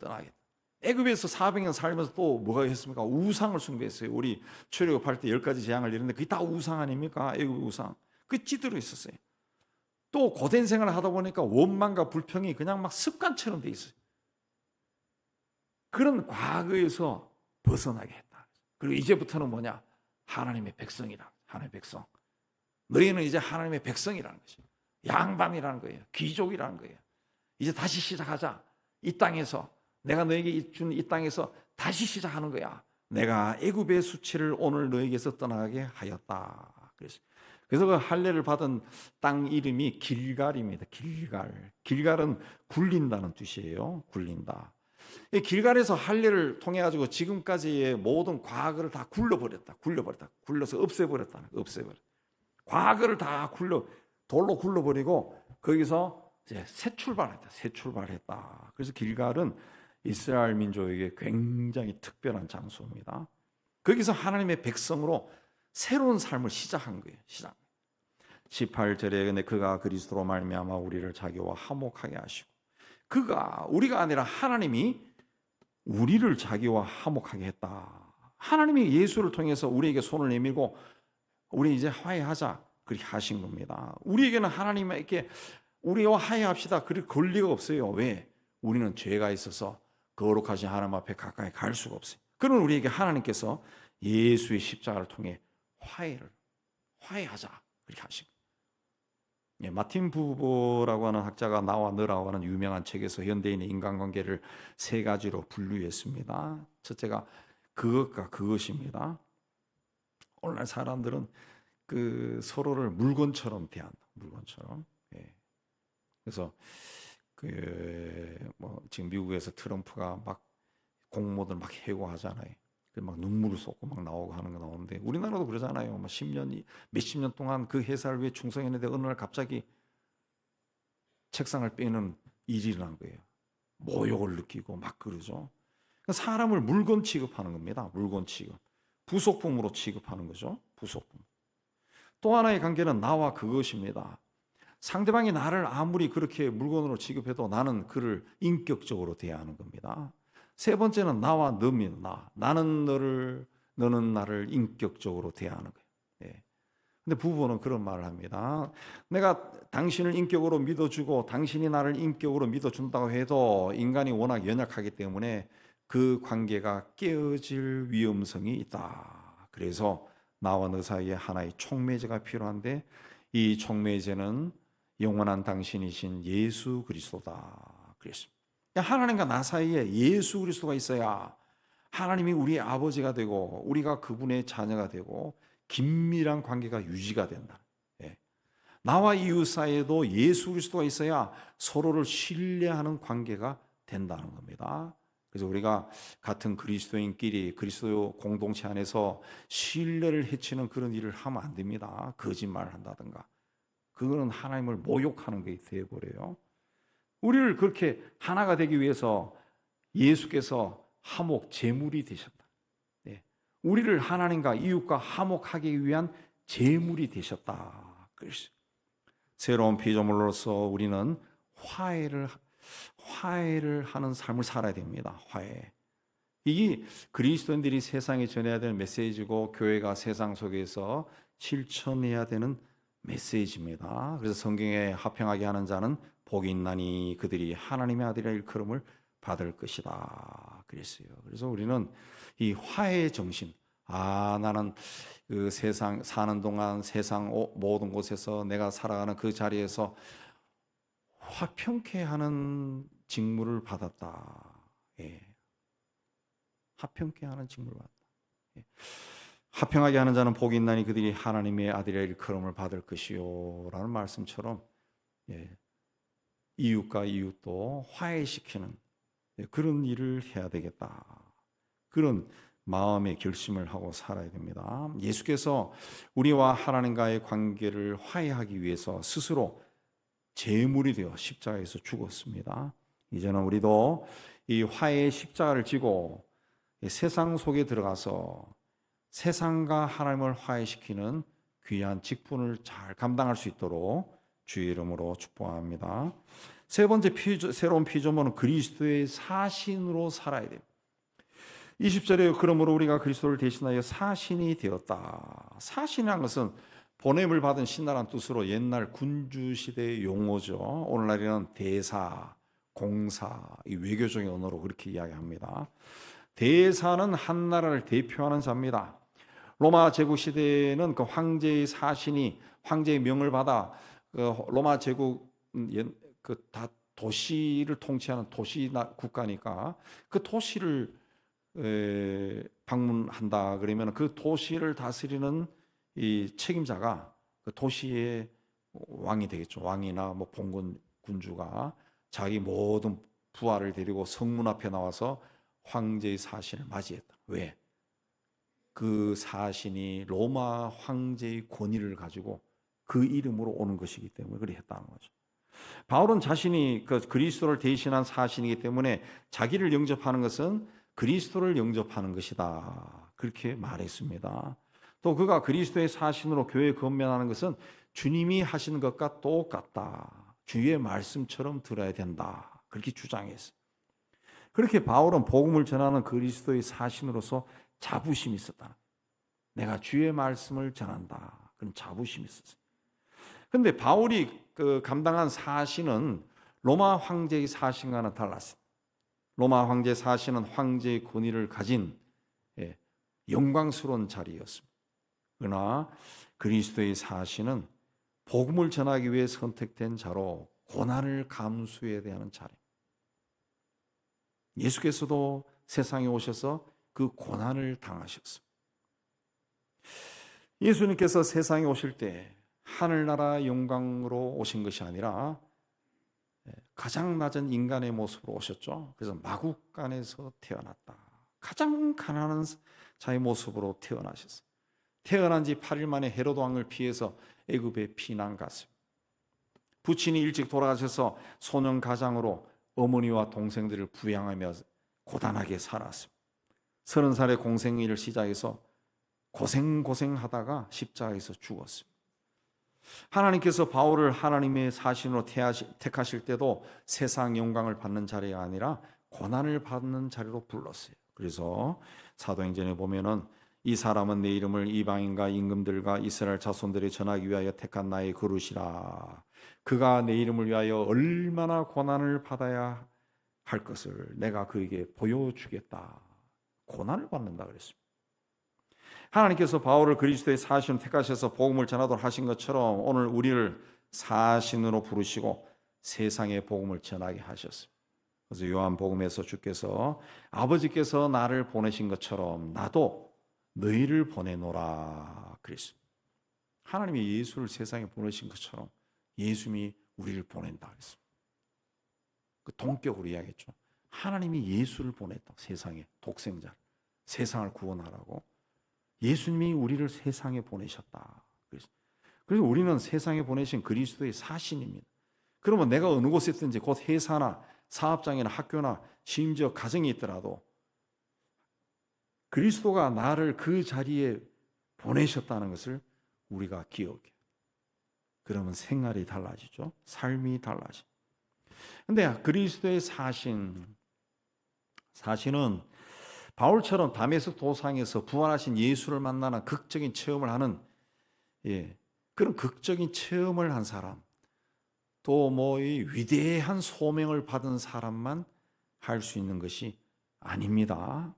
Speaker 1: 애굽에서 400년 살면서 또 뭐가 했습니까? 우상을 숭배했어요. 우리 출애굽할 때 10가지 재앙을 이뤘는데 그게 다 우상 아닙니까? 애굽 우상. 그게 찌들어 있었어요. 또 고된 생활을 하다 보니까 원망과 불평이 그냥 막 습관처럼 돼 있어요. 그런 과거에서 벗어나게 했다. 그리고 이제부터는 뭐냐?
Speaker 2: 하나님의 백성이라. 하나님의 백성. 너희는 이제 하나님의 백성이라는 것이, 양반이라는 거예요. 귀족이라는 거예요. 이제 다시 시작하자. 이 땅에서, 내가 너에게 준 이 땅에서 다시 시작하는 거야. 내가 애굽의 수치를 오늘 너에게서 떠나게 하였다. 그래서 그 할례를 받은 땅 이름이 길갈입니다. 길갈. 길갈은 굴린다는 뜻이에요. 굴린다. 이 길갈에서 할례를 통해 가지고 지금까지의 모든 과거를 다 굴러버렸다. 굴러서 없애버렸다. 과거를 다 돌로 굴러버리고 거기서 이제 새 출발했다. 그래서 길갈은 이스라엘 민족에게 굉장히 특별한 장소입니다. 거기서 하나님의 백성으로 새로운 삶을 시작한 거예요. 18절에 근데 그가 그리스도로 말미암아 우리를 자기와 화목하게 하시고, 우리가 아니라 하나님이 우리를 자기와 화목하게 했다. 하나님이 예수를 통해서 우리에게 손을 내밀고 우리 이제 화해하자 그렇게 하신 겁니다. 우리에게는 하나님에게 우리와 화해합시다 그럴 권리가 없어요. 왜? 우리는 죄가 있어서 거룩하신 하나님 앞에 가까이 갈 수가 없어요. 그러나 우리에게 하나님께서 예수의 십자가를 통해 화해하자 그렇게 하신 거예요. 예, 마틴 부버라고 하는 학자가 나와 너라고 하는 유명한 책에서 현대인의 인간관계를 세 가지로 분류했습니다. 첫째가 그것과 그것입니다. 오늘날 사람들은 그 서로를 물건처럼 대한다. 물건처럼. 예. 그래서 지금 미국에서 트럼프가 막 공무원들 막 해고하잖아요. 막 눈물을 쏟고 막 나오고 하는 거 나오는데 우리나라도 그러잖아요. 막 몇십 년 동안 그 회사를 위해 충성했는데 어느 날 갑자기 책상을 빼는 일이 일어난 거예요. 모욕을 느끼고 막 그러죠. 사람을 물건 취급하는 겁니다. 물건 취급. 부속품으로 취급하는 거죠. 부속품. 또 하나의 관계는 나와 그것입니다. 상대방이 나를 아무리 그렇게 물건으로 취급해도 나는 그를 인격적으로 대하는 겁니다. 세 번째는 나와 너입니다. 나는 너를, 너는 나를 인격적으로 대하는 거예요. 예. 근데 부부는 그런 말을 합니다. 내가 당신을 인격으로 믿어주고 당신이 나를 인격으로 믿어준다고 해도 인간이 워낙 연약하기 때문에 그 관계가 깨어질 위험성이 있다. 그래서 나와 너 사이에 하나의 촉매제가 필요한데 이 촉매제는 영원한 당신이신 예수 그리스도다. 그랬습니다. 하나님과 나 사이에 예수 그리스도가 있어야 하나님이 우리의 아버지가 되고 우리가 그분의 자녀가 되고 긴밀한 관계가 유지가 된다. 예. 나와 이웃 사이에도 예수 그리스도가 있어야 서로를 신뢰하는 관계가 된다는 겁니다. 그래서 우리가 같은 그리스도인끼리 그리스도 공동체 안에서 신뢰를 해치는 그런 일을 하면 안 됩니다. 거짓말을 한다든가. 그거는 하나님을 모욕하는 게 되어버려요. 우리를 그렇게 하나가 되기 위해서 예수께서 화목 제물이 되셨다. 네. 우리를 하나님과 이웃과 화목하기 위한 제물이 되셨다. 그랬어요. 새로운 피조물로서 우리는 화해를 하는 삶을 살아야 됩니다. 화해. 이게 그리스도인들이 세상에 전해야 되는 메시지고 교회가 세상 속에서 실천해야 되는 메시지입니다. 그래서 성경에 화평하게 하는 자는 복이 있나니 그들이 하나님의 아들이라 일컬음을 받을 것이다. 그랬어요. 그래서 우리는 이 화해의 정신, 나는 그 세상 사는 동안 세상 모든 곳에서 내가 살아가는 그 자리에서 화평케 하는 직무를 받았다. 예. 화평케 하는 직무를 받았다. 예. 화평하게 하는 자는 복이 있나니 그들이 하나님의 아들이라 일컬음을 받을 것이요 라는 말씀처럼 이웃과 이웃도 화해시키는 그런 일을 해야 되겠다. 그런 마음의 결심을 하고 살아야 됩니다. 예수께서 우리와 하나님과의 관계를 화해하기 위해서 스스로 제물이 되어 십자가에서 죽었습니다. 이제는 우리도 이 화해의 십자가를 지고 세상 속에 들어가서 세상과 하나님을 화해시키는 귀한 직분을 잘 감당할 수 있도록 주의 이름으로 축복합니다. 세 번째 새로운 피조물은 그리스도의 사신으로 살아야 돼요. 20절에 그러므로 우리가 그리스도를 대신하여 사신이 되었다. 사신이라는 것은 보냄을 받은 신나라는 뜻으로 옛날 군주시대의 용어죠. 오늘날에는 대사, 공사, 이 외교적인 언어로 그렇게 이야기합니다. 대사는 한 나라를 대표하는 자입니다. 로마 제국 시대에는 그 황제의 사신이 황제의 명을 받아 그 로마 제국 그 다 도시를 통치하는 도시 국가니까 그 도시를 방문한다 그러면 그 도시를 다스리는 이 책임자가 그 도시의 왕이 되겠죠. 왕이나 뭐 봉건 군주가 자기 모든 부하를 데리고 성문 앞에 나와서 황제의 사신을 맞이했다. 왜? 그 사신이 로마 황제의 권위를 가지고 그 이름으로 오는 것이기 때문에 그리 했다는 거죠. 바울은 자신이 그 그리스도를 대신한 사신이기 때문에 자기를 영접하는 것은 그리스도를 영접하는 것이다. 그렇게 말했습니다. 또 그가 그리스도의 사신으로 교회에 건면하는 것은 주님이 하시는 것과 똑같다. 주의 말씀처럼 들어야 된다. 그렇게 주장했어요. 그렇게 바울은 복음을 전하는 그리스도의 사신으로서 자부심이 있었다. 내가 주의 말씀을 전한다. 그런 자부심이 있었어요. 그런데 바울이 그 감당한 사신은 로마 황제의 사신과는 달랐습니다. 로마 황제 사신은 황제의 권위를 가진 영광스러운 자리였습니다. 그러나 그리스도의 사신은 복음을 전하기 위해 선택된 자로 고난을 감수해야 되는 자리입니다. 예수께서도 세상에 오셔서 그 고난을 당하셨습니다. 예수님께서 세상에 오실 때 하늘나라 영광으로 오신 것이 아니라 가장 낮은 인간의 모습으로 오셨죠. 그래서 마국간에서 태어났다. 가장 가난한 자의 모습으로 태어나셨어요. 태어난 지 8일 만에 헤롯 왕을 피해서 애굽에 피난 갔습니다. 부친이 일찍 돌아가셔서 소년 가장으로 어머니와 동생들을 부양하며 고단하게 살았습니다. 30살에 공생일을 시작해서 고생하다가 십자가에서 죽었습니다. 하나님께서 바울을 하나님의 사신으로 택하실 때도 세상 영광을 받는 자리가 아니라 고난을 받는 자리로 불렀어요. 그래서 사도행전에 보면은 이 사람은 내 이름을 이방인과 임금들과 이스라엘 자손들이 전하기 위하여 택한 나의 그릇이라. 그가 내 이름을 위하여 얼마나 고난을 받아야 할 것을 내가 그에게 보여주겠다. 고난을 받는다 그랬습니다. 하나님께서 바울을 그리스도의 사신으로 택하셔서 복음을 전하도록 하신 것처럼 오늘 우리를 사신으로 부르시고 세상에 복음을 전하게 하셨습니다. 그래서 요한복음에서 주께서 아버지께서 나를 보내신 것처럼 나도 너희를 보내노라 그랬습니다. 하나님이 예수를 세상에 보내신 것처럼 예수님이 우리를 보낸다 그랬습니다. 그 동격으로 이야기했죠. 하나님이 예수를 보냈다. 세상에 독생자를 세상을 구원하라고 예수님이 우리를 세상에 보내셨다. 그래서 우리는 세상에 보내신 그리스도의 사신입니다. 그러면 내가 어느 곳에 있든지 곧 회사나 사업장이나 학교나 심지어 가정에 있더라도 그리스도가 나를 그 자리에 보내셨다는 것을 우리가 기억해요. 그러면 생활이 달라지죠. 삶이 달라지죠. 그런데 그리스도의 사신은 바울처럼 다메섹 도상에서 부활하신 예수를 만나는 극적인 체험을 하는 그런 극적인 체험을 한 사람, 또 뭐 이 위대한 소명을 받은 사람만 할 수 있는 것이 아닙니다.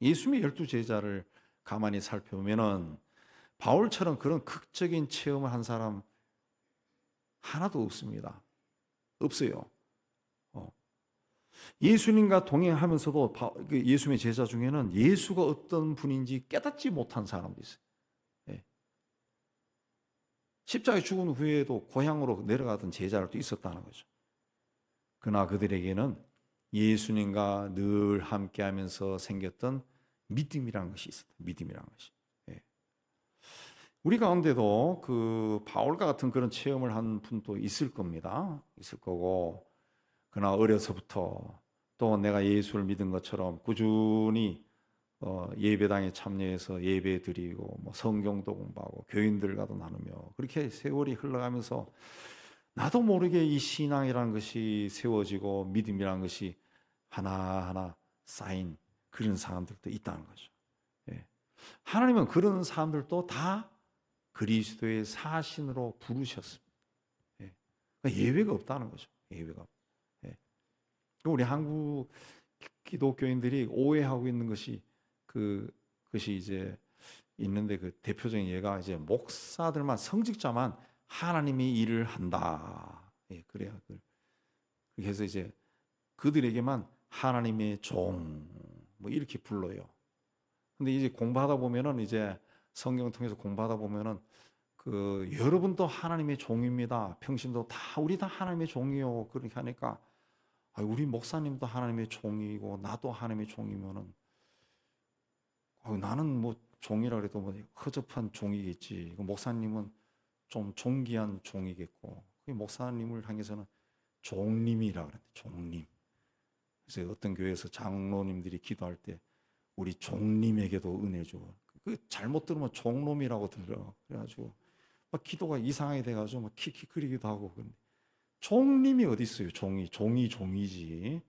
Speaker 2: 예수님의 12제자를 가만히 살펴보면은 바울처럼 그런 극적인 체험을 한 사람 하나도 없습니다. 없어요. 예수님과 동행하면서도 예수님의 제자 중에는 예수가 어떤 분인지 깨닫지 못한 사람도 있어요. 십자가에 죽은 후에도 고향으로 내려가던 제자들도 있었다는 거죠. 그러나 그들에게는 예수님과 늘 함께하면서 생겼던 믿음이라는 것이 있었다. 믿음이라는 것이. 우리 가운데도 그 바울과 같은 그런 체험을 한 분도 있을 겁니다. 있을 거고, 그러나 어려서부터 또 내가 예수를 믿은 것처럼 꾸준히 예배당에 참여해서 예배 드리고 뭐 성경도 공부하고 교인들과도 나누며 그렇게 세월이 흘러가면서 나도 모르게 이 신앙이라는 것이 세워지고 믿음이라는 것이 하나하나 쌓인 그런 사람들도 있다는 거죠. 하나님은 그런 사람들도 다 그리스도의 사신으로 부르셨습니다. 그러니까 예외가 없다는 거죠. 예외가. 우리 한국 기독교인들이 오해하고 있는 것이 그것이 이제 있는데 그 대표적인 예가 이제 목사들만 성직자만 하나님이 일을 한다. 예, 그래요. 그래서 이제 그들에게만 하나님의 종 뭐 이렇게 불러요. 근데 이제 공부하다 보면은 이제 성경 통해서 공부하다 보면은 그 여러분도 하나님의 종입니다. 평신도 다 우리 다 하나님의 종이요. 그렇게 하니까 우리 목사님도 하나님의 종이고 나도 하나님의 종이면은 나는 뭐 종이라 그래도 뭐 허접한 종이겠지. 목사님은 좀 존귀한 종이겠고 목사님을 향해서는 종님이라 그래. 종님. 그래서 어떤 교회에서 장로님들이 기도할 때 우리 종님에게도 은혜 줘. 그 잘못 들으면 종놈이라고 들어. 그래가지고 막 기도가 이상하게 돼가지고 막 킥킥거리기도 하고. 종님이 어디 있어요? 종이지.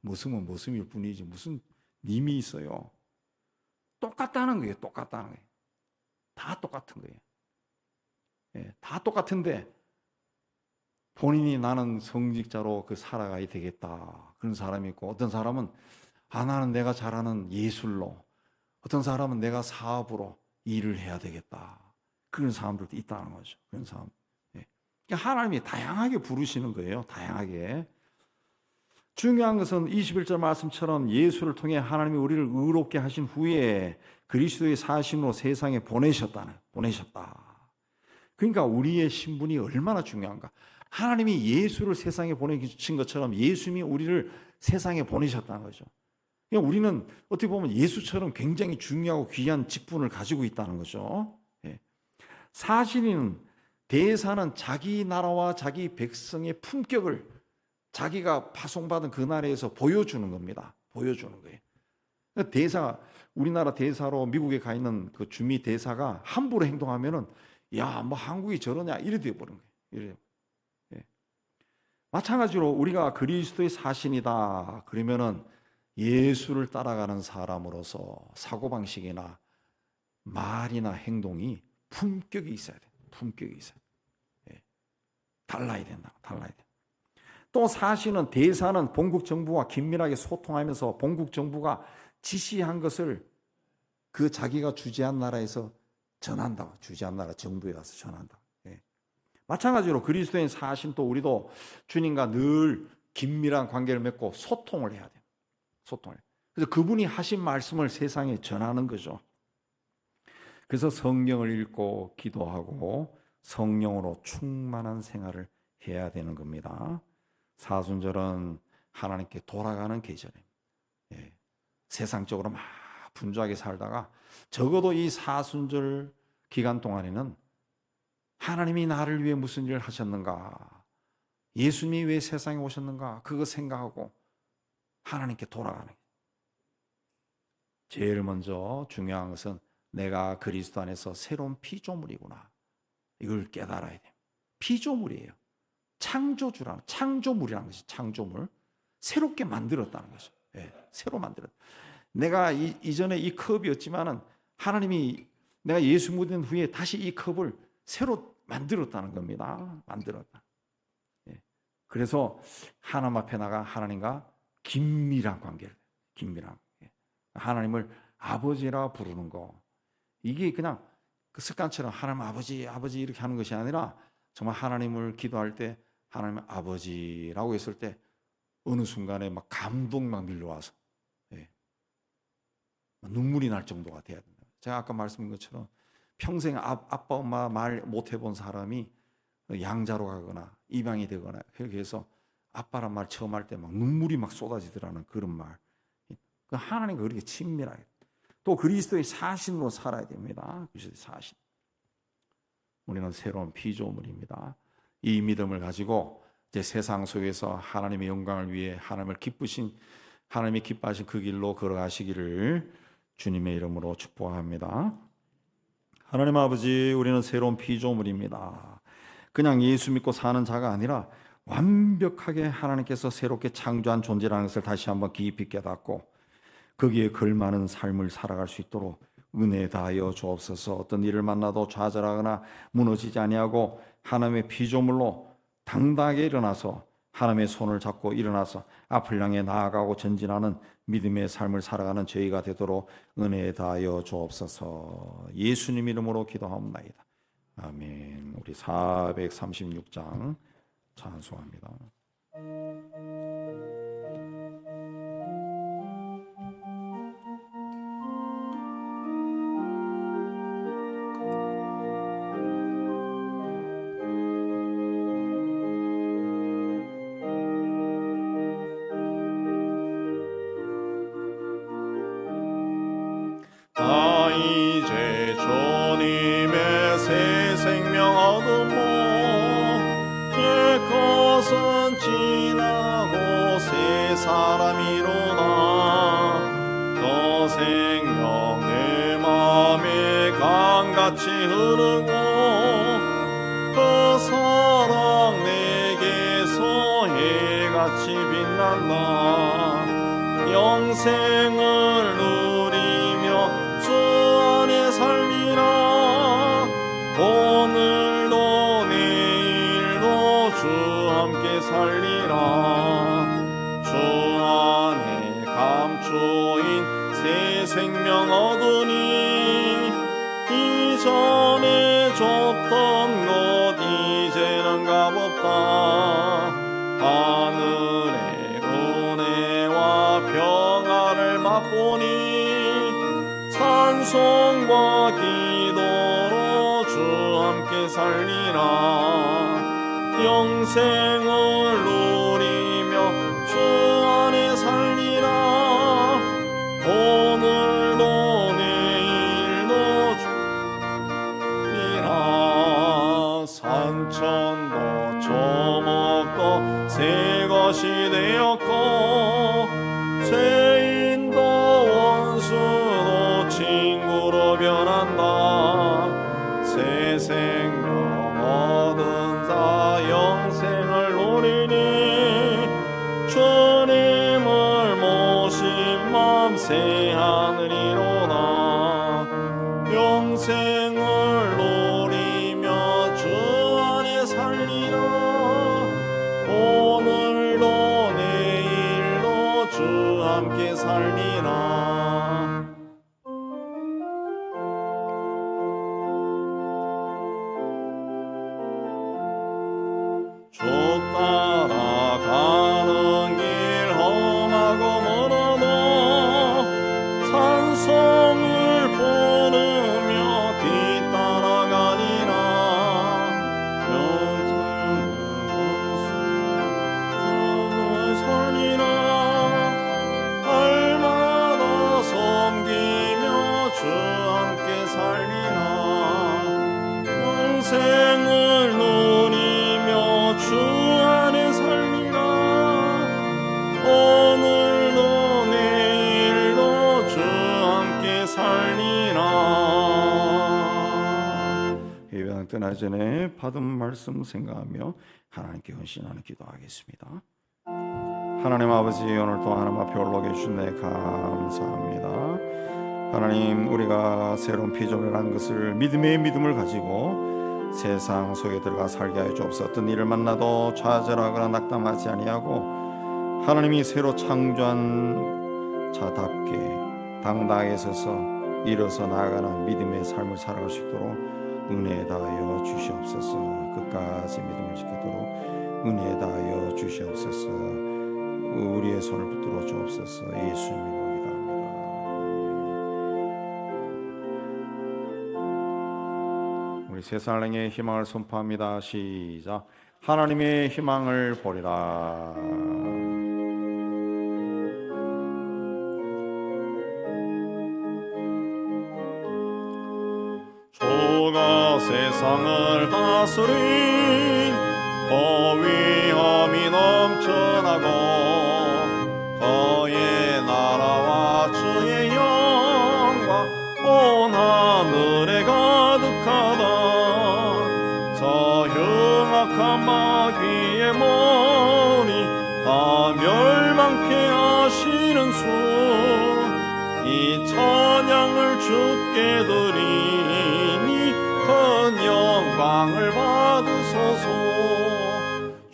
Speaker 2: 머슴은 머슴일 뿐이지 무슨 님이 있어요. 똑같다는 거예요. 똑같다는 거예요. 다 똑같은 거예요. 예, 다 똑같은데 본인이 나는 성직자로 살아가야 되겠다. 그런 사람이 있고 어떤 사람은 나는 내가 잘하는 예술로 어떤 사람은 내가 사업으로 일을 해야 되겠다. 그런 사람들도 있다는 거죠. 그런 사람. 예. 그러니까 하나님이 다양하게 부르시는 거예요. 다양하게. 중요한 것은 21절 말씀처럼 예수를 통해 하나님이 우리를 의롭게 하신 후에 그리스도의 사심으로 세상에 보내셨다. 그러니까 우리의 신분이 얼마나 중요한가. 하나님이 예수를 세상에 보내신 것처럼 예수님이 우리를 세상에 보내셨다는 거죠. 그러니까 우리는 어떻게 보면 예수처럼 굉장히 중요하고 귀한 직분을 가지고 있다는 거죠. 사실은 대사는 자기 나라와 자기 백성의 품격을 자기가 파송받은 그 나라에서 보여주는 겁니다. 보여주는 거예요. 대사, 우리나라 대사로 미국에 가 있는 그 주미 대사가 함부로 행동하면은 야, 뭐 한국이 저러냐 이래 돼 버린 거예요. 이래. 마찬가지로 우리가 그리스도의 사신이다 그러면은 예수를 따라가는 사람으로서 사고방식이나 말이나 행동이 품격이 있어야 돼. 품격이 있어야 돼. 달라야 된다. 달라야 돼. 또 사실은 대사는 본국 정부와 긴밀하게 소통하면서 본국 정부가 지시한 것을 그 자기가 주재한 나라에서 전한다. 주재한 나라 정부에 가서 전한다. 마찬가지로 그리스도인 사신 또 우리도 주님과 늘 긴밀한 관계를 맺고 소통을 해야 돼요. 소통을. 그래서 그분이 하신 말씀을 세상에 전하는 거죠. 그래서 성경을 읽고 기도하고 성령으로 충만한 생활을 해야 되는 겁니다. 사순절은 하나님께 돌아가는 계절입니다. 세상적으로 막 분주하게 살다가 적어도 이 사순절 기간 동안에는 하나님이 나를 위해 무슨 일을 하셨는가, 예수님이 왜 세상에 오셨는가, 그거 생각하고 하나님께 돌아가는 거예요. 제일 먼저 중요한 것은 내가 그리스도 안에서 새로운 피조물이구나, 이걸 깨달아야 돼요. 피조물이에요. 창조물이라는 것이 창조물, 새롭게 만들었다는 거죠. 새로 만들었다. 내가 이전에 이 컵이었지만은 하나님이 내가 예수 믿은 후에 다시 이 컵을 새로 만들었다는 겁니다. 만들었다. 그래서 하나님 앞에 나가 하나님과 긴밀한 관계를, 하나님을 아버지라 부르는 거, 이게 그냥 그 습관처럼 하나님 아버지 이렇게 하는 것이 아니라 정말 하나님을 기도할 때 하나님 아버지라고 했을 때 어느 순간에 막 감동 막 밀려와서 눈물이 날 정도가 돼야 된다. 제가 아까 말씀드린 것처럼 평생 아빠 엄마 말 못 해본 사람이 양자로 가거나 입양이 되거나 그렇게 해서 아빠란 말 처음 할 때 막 눈물이 막 쏟아지더라는 그런 말. 하나님과 그렇게 친밀하게 또 그리스도의 사신으로 살아야 됩니다. 그리스도의 사신. 우리는 새로운 피조물입니다. 이 믿음을 가지고 이제 세상 속에서 하나님의 영광을 위해 하나님이 기뻐하신 그 길로 걸어가시기를 주님의 이름으로 축복합니다. 하나님 아버지, 우리는 새로운 피조물입니다. 그냥 예수 믿고 사는 자가 아니라 완벽하게 하나님께서 새롭게 창조한 존재라는 것을 다시 한번 깊이 깨닫고 거기에 걸맞는 삶을 살아갈 수 있도록 은혜 다하여 주옵소서. 어떤 일을 만나도 좌절하거나 무너지지 아니하고 하나님의 피조물로 당당하게 일어나서 하나님의 손을 잡고 일어나서 앞을 향해 나아가고 전진하는 믿음의 삶을 살아가는 저희가 되도록 은혜에 다하여 주옵소서. 예수님 이름으로 기도하옵나이다. 아멘. 우리 436장 찬송합니다.
Speaker 1: 이제 주님의 새 생명 얻으모 옛것은 지나고 새 사람이로다 더 생명 내 맘에 강같이 흐르고 그 사랑 내게서 해같이 빛난다 영생을 누리며 주 안에 살리라 오늘도 내일도 주 함께 살리라 주 안에 감추인 새 생명 얻으니 이전에 줬던 것 이제는 값없다 하늘의 은혜와 평화를 맛보니 찬송과 기도로 주 함께 살리라 영생을 누리며 주 안에 살리라 오늘도 내일도 주리라 산천도 조목도 새 것이 되었고 죄인도 원수도 친구로 변한다 새 생명 얻은 자 영생을 누리니 주님을 모신 맘 새 하늘이로다 영생을 누리며 주 안에 살리라 오늘도 내일도 주 함께 살리라 주 따라가는 길 험하고 멀어도 찬송을 부르며 뒤따라가리라 영생을 살리라 날마다 섬기며 주 함께 살리라 영생을 누리며 주 안에 살리라 오늘도 내일도 주 함께 살리라 예배당 떠나기 전에 받은 말씀 생각하며 하나님께 헌신하는 기도하겠습니다. 하나님 아버지 오늘 또 하나님 앞에 올라오게 주시네 감사합니다. 하나님 우리가 새로운 피조물이라는 것을 믿음의 믿음을 가지고 세상 속에 들어가 살게 하여 주옵소서. 어떤 일을 만나도 좌절하거나 낙담하지 아니하고 하나님이 새로 창조한 자답게 당당하게 서서 일어서 나아가는 믿음의 삶을 살아갈 수 있도록 은혜에 다하여 주시옵소서. 끝까지 믿음을 지키도록 은혜에 다하여 주시옵소서. 우리의 손을 붙들어 주옵소서. 예수님 이름으로 기도합니다. 우리 세상의 희망을 선포합니다. 시작. 하나님의 희망을 보리라. 주가 세상을 다스린 위엄이 넘쳐나고 그의 나라와 주의 영광 온 하늘에 가득하다. 저 흉악한 마귀의 머리 다 멸망케 하시는 수 이 찬양을 주께 드리니 큰 영광을 받으소서.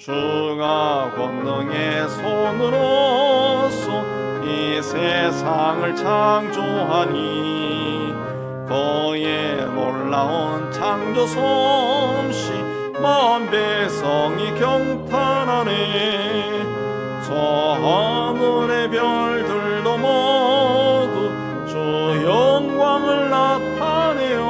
Speaker 2: 주가 권능의 손으로서 이 세상을 창조하니 그의 놀라운 창조 솜씨 만 백성이 경탄하네. 저 하늘의 별들도 모두 주 영광을 나타내어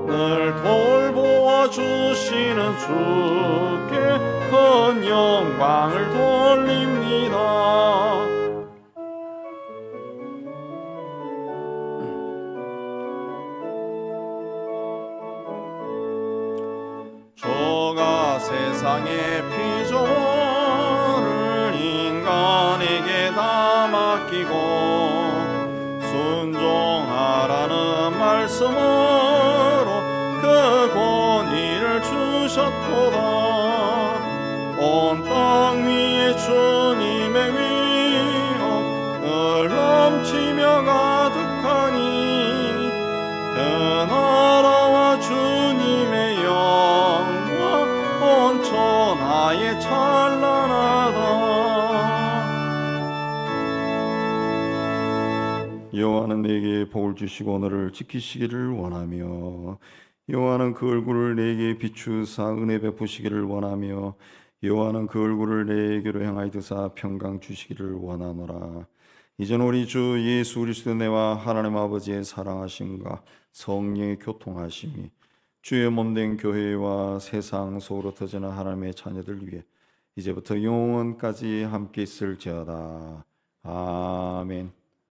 Speaker 2: 늘 돌보아 주시는 주께 큰 영광을 돌립니다. 주가 세상의 피조물을 인간에게 다 맡기고 순종하라는 말씀으로 그 권위를 주셨도다. 온 땅 위에 주님의 위엄 늘 넘치며 가득하니 그 나라와 주님의 영광 온 천하에 찬란하다.
Speaker 1: 여호와는 내게 복을 주시고 오늘을 지키시기를 원하며 여호와는 그 얼굴을 내게 비추사 은혜 베푸시기를 원하며 여호와는 그 얼굴을 내게로 향하여 드사 평강 주시기를 원하노라. 이제는 우리 주 예수 그리스도 내와 하나님 아버지의 사랑하심과 성령의 교통하심이 주의 몸된 교회와 세상 속으로 터지는 하나님의 자녀들 위해 이제부터 영원까지 함께 있을지어다. 아멘.